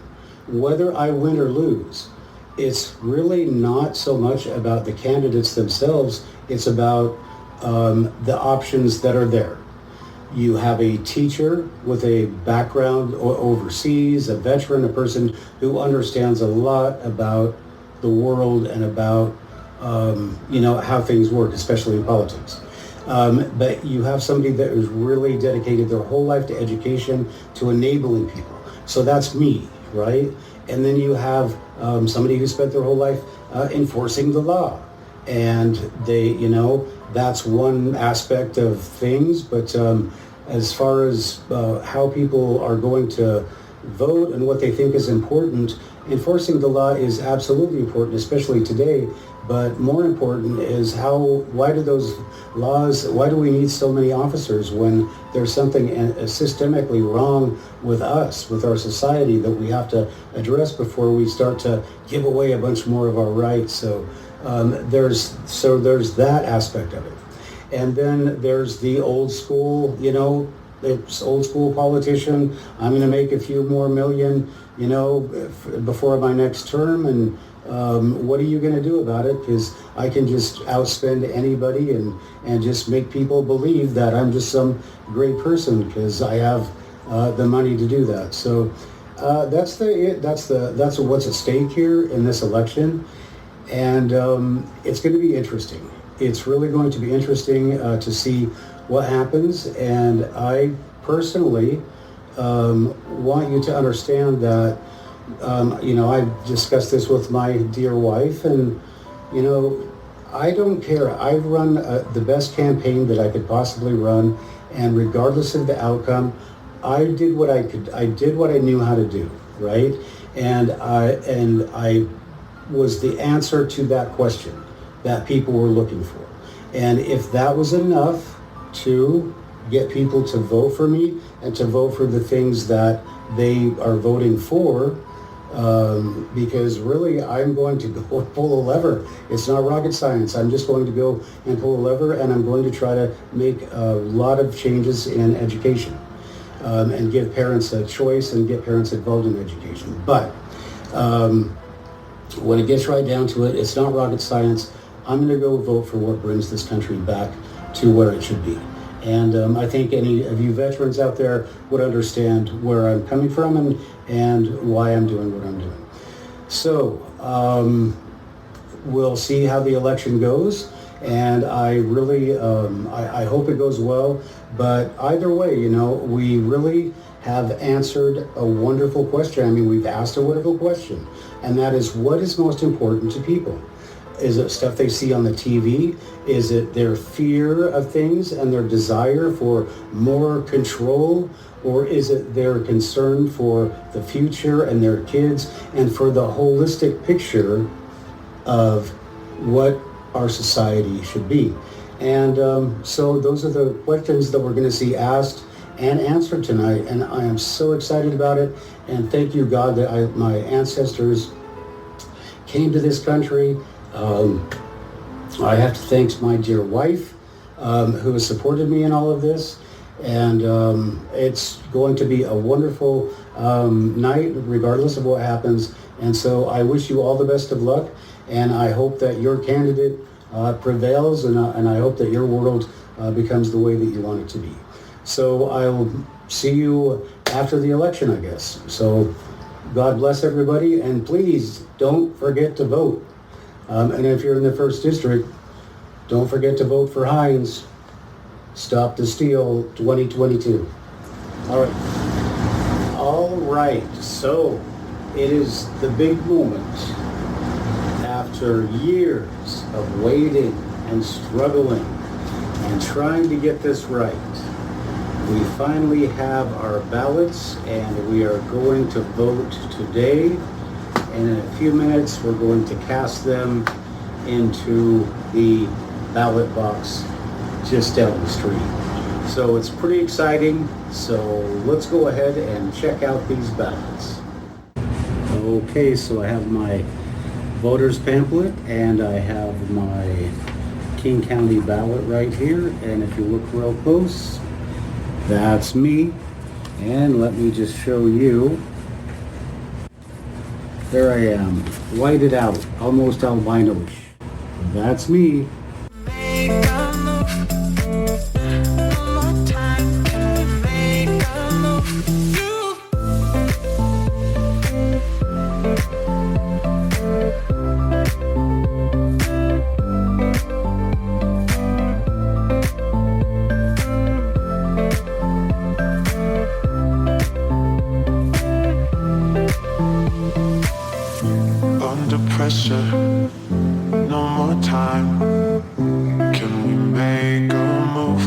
whether I win or lose, it's really not so much about the candidates themselves. It's about the options that are there. You have a teacher with a background overseas, a veteran, a person who understands a lot about the world and about how things work, especially in politics. But you have somebody that has really dedicated their whole life to education, to enabling people. So that's me, right? And then you have somebody who spent their whole life enforcing the law. And that's one aspect of things. But as far as how people are going to vote and what they think is important, enforcing the law is absolutely important, especially today. But more important is why do we need so many officers when there's something systemically wrong with us, with our society, that we have to address before we start to give away a bunch more of our rights. So there's that aspect of it. And then there's the old school, it's old school politician. I'm going to make a few more million, before my next term, and what are you going to do about it? Because I can just outspend anybody and just make people believe that I'm just some great person because I have the money to do that. So that's what's at stake here in this election, and it's going to be interesting. It's really going to be interesting to see what happens, and I personally want you to understand that I've discussed this with my dear wife, and I don't care. I've run the best campaign that I could possibly run, and regardless of the outcome, I did what I could. I did what I knew how to do, right? And I was the answer to that question that people were looking for. And if that was enough to get people to vote for me and to vote for the things that they are voting for, because really I'm going to go and pull a lever. It's not rocket science. I'm just going to go and pull a lever, and I'm going to try to make a lot of changes in education, and give parents a choice and get parents involved in education. But when it gets right down to it, it's not rocket science. I'm going to go vote for what brings this country back to where it should be. And I think any of you veterans out there would understand where I'm coming from and why I'm doing what I'm doing. So we'll see how the election goes, and I really I hope it goes well. But either way, we really have answered a wonderful question. I mean, we've asked a wonderful question, and that is, what is most important to people? Is it stuff they see on the TV? Is it their fear of things and their desire for more control? Or is it their concern for the future and their kids and for the holistic picture of what our society should be? And so those are the questions that we're going to see asked and answered tonight. And I am so excited about it. And thank you, God, that my ancestors came to this country. I have to thank my dear wife, who has supported me in all of this, and it's going to be a wonderful night regardless of what happens. And so I wish you all the best of luck, and I hope that your candidate prevails, and I hope that your world becomes the way that you want it to be. So I'll see you after the election, I guess. So God bless everybody, and please don't forget to vote. And if you're in the 1st District, don't forget to vote for Heines. Stop the steal 2022. All right, so it is the big moment. After years of waiting and struggling and trying to get this right, we finally have our ballots, and we are going to vote today. And in a few minutes, we're going to cast them into the ballot box just down the street. So it's pretty exciting. So let's go ahead and check out these ballots. Okay, so I have my voter's pamphlet, and I have my King County ballot right here. And if you look real close, that's me. And let me just show you. There I am, whited out, almost albino-ish. That's me. Under pressure, no more time. Can we make a move?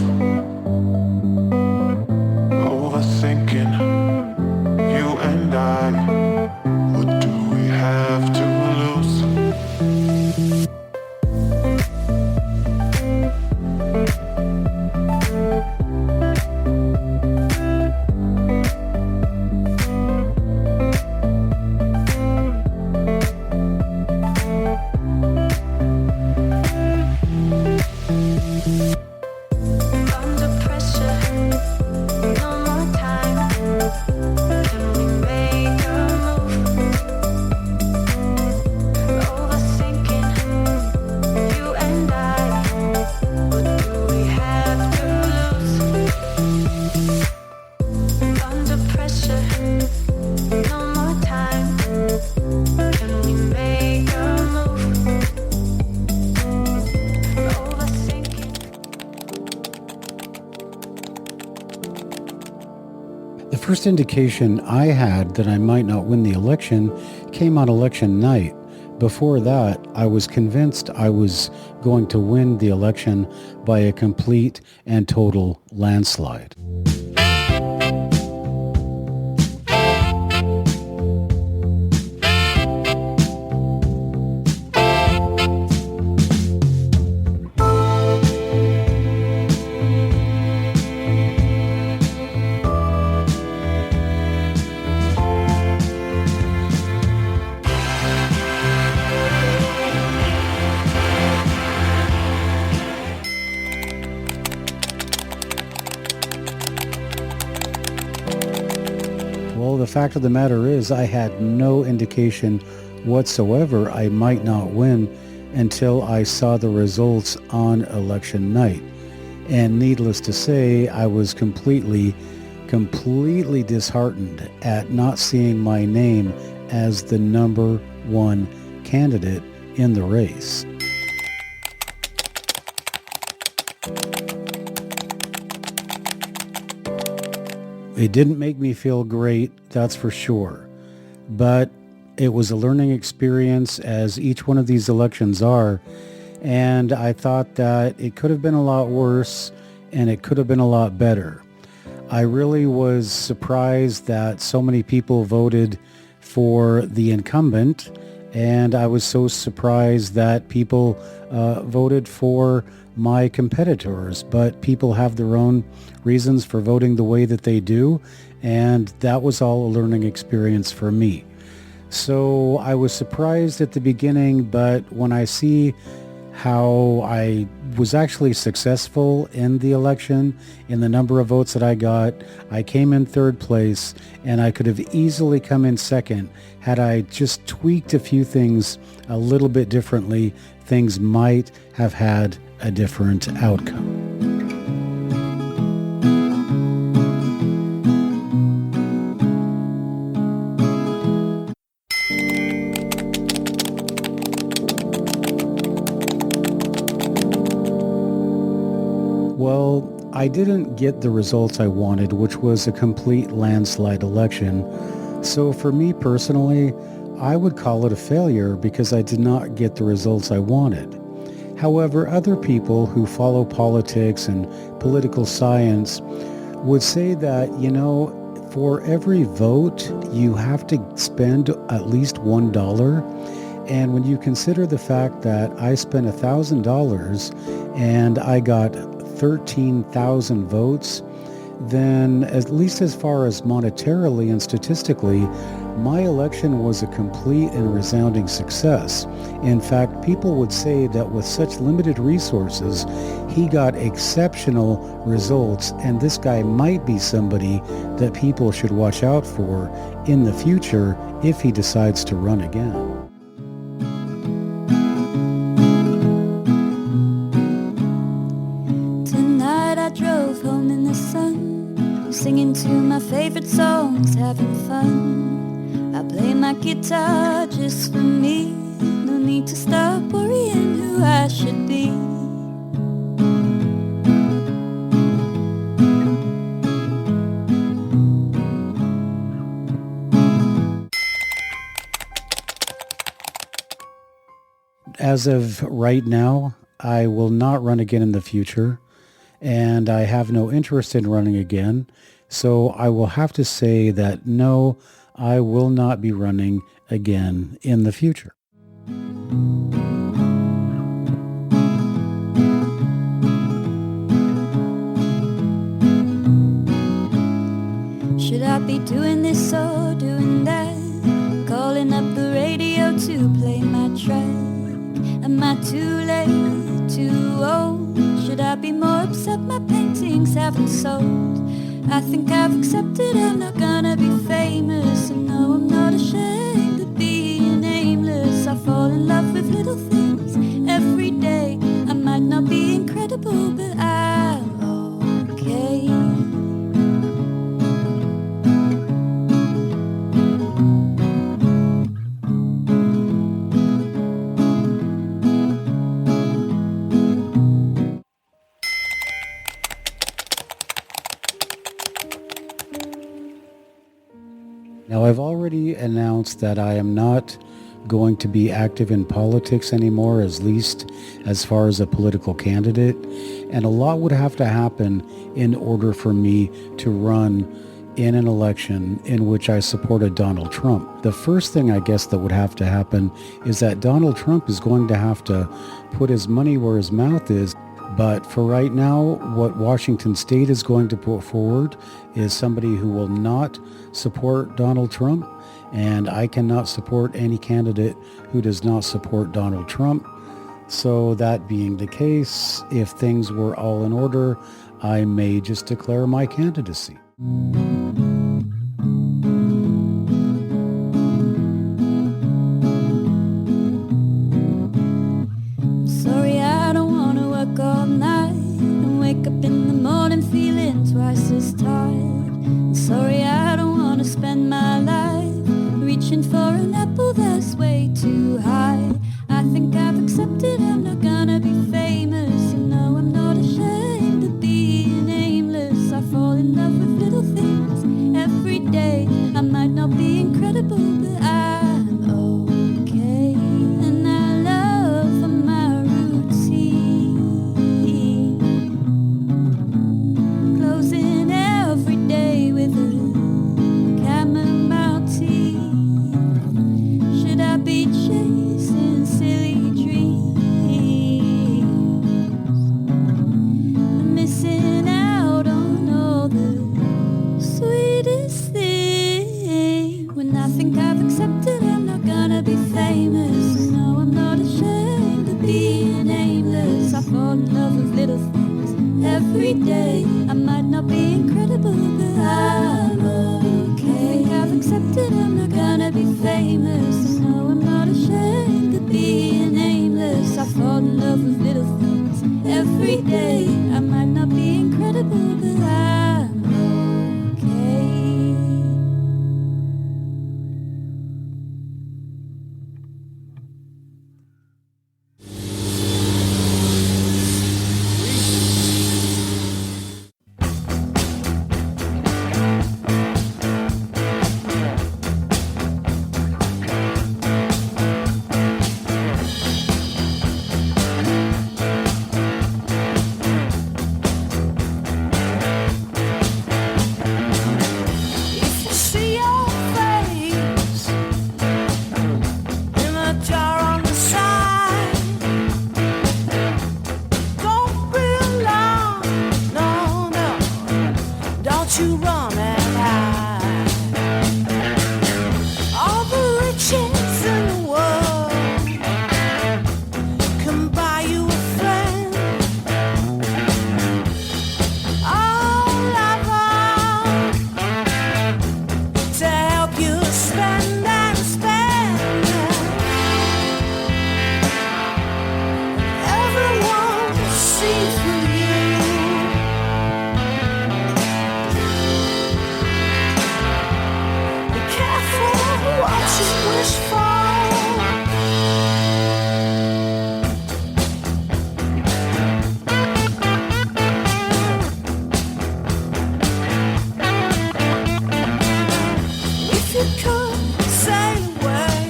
Overthinking, you and I. What do we have to lose? The first indication I had that I might not win the election came on election night. Before that, I was convinced I was going to win the election by a complete and total landslide. Well, the fact of the matter is I had no indication whatsoever I might not win until I saw the results on election night. And needless to say, I was completely disheartened at not seeing my name as the number one candidate in the race. It didn't make me feel great, that's for sure. But it was a learning experience, as each one of these elections are. And I thought that it could have been a lot worse, and it could have been a lot better. I really was surprised that so many people voted for the incumbent, and I was so surprised that people voted for my competitors. But people have their own reasons for voting the way that they do, and that was all a learning experience for me. So I was surprised at the beginning, but when I see how I was actually successful in the election, in the number of votes that I got, I came in third place, and I could have easily come in second had I just tweaked a few things a little bit differently. Things might have had a different outcome. I didn't get the results I wanted, which was a complete landslide election. So for me personally, I would call it a failure because I did not get the results I wanted. However, other people who follow politics and political science would say that, for every vote, you have to spend at least $1. And when you consider the fact that I spent $1,000 and I got 13,000 votes, then at least as far as monetarily and statistically, my election was a complete and resounding success. In fact, people would say that with such limited resources, he got exceptional results, and this guy might be somebody that people should watch out for in the future if he decides to run again. Tonight I drove home in the sun, singing to my favorite songs, having fun. I play my guitar just for me, no need to stop worrying who I should be. As of right now, I will not run again in the future, and I have no interest in running again. So I will have to say that no, I will not be running again in the future. Should I be doing this or doing that? Calling up the radio to play my track. Am I too late, too old? Should I be more upset my paintings haven't sold? I think I've accepted I'm not gonna be famous, and no, I'm not ashamed of being aimless. I fall in love with little things every day. I might not be incredible, but I'm okay. Now, I've already announced that I am not going to be active in politics anymore, at least as far as a political candidate, and a lot would have to happen in order for me to run in an election in which I supported Donald Trump. The first thing I guess that would have to happen is that Donald Trump is going to have to put his money where his mouth is. But for right now, what Washington State is going to put forward is somebody who will not support Donald Trump, and I cannot support any candidate who does not support Donald Trump. So that being the case, if things were all in order, I may just declare my candidacy. Sorry, I don't wanna work all night and wake up in the morning feeling twice as tired. Sorry, I don't wanna spend my life reaching for an apple that's way too high. I think I've accepted I'm not gonna be famous, and no, I'm not ashamed of being aimless. I fall in love with little things every day. I might not be incredible, but I'm okay. And I love my routine, closing every day with a chamomile tea. Should I be chasing silly dreams, missing out on all the sweetest thing? When I think I've accepted I'm not gonna be famous, no, I'm not ashamed of being aimless. I fall in love with little things every day. I might not be incredible, but I'm okay. I think I've accepted I'm not gonna be famous, no, I'm not ashamed of being aimless. I fall in love with little things every day. I might not be incredible, but I'm okay. to run and hide. All the riches in the world can buy you a friend. All I've to help you spend and spend. Everyone will see through you. Be careful what you wish for. If you could sail away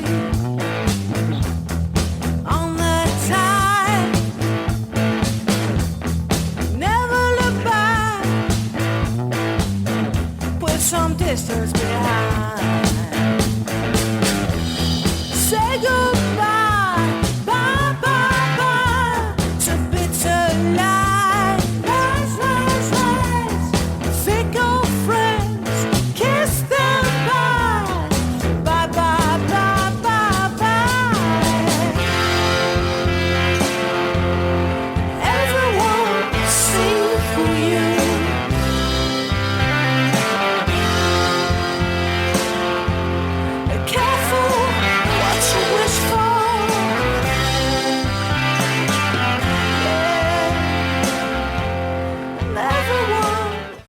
on the tide, never look back, put some distance between.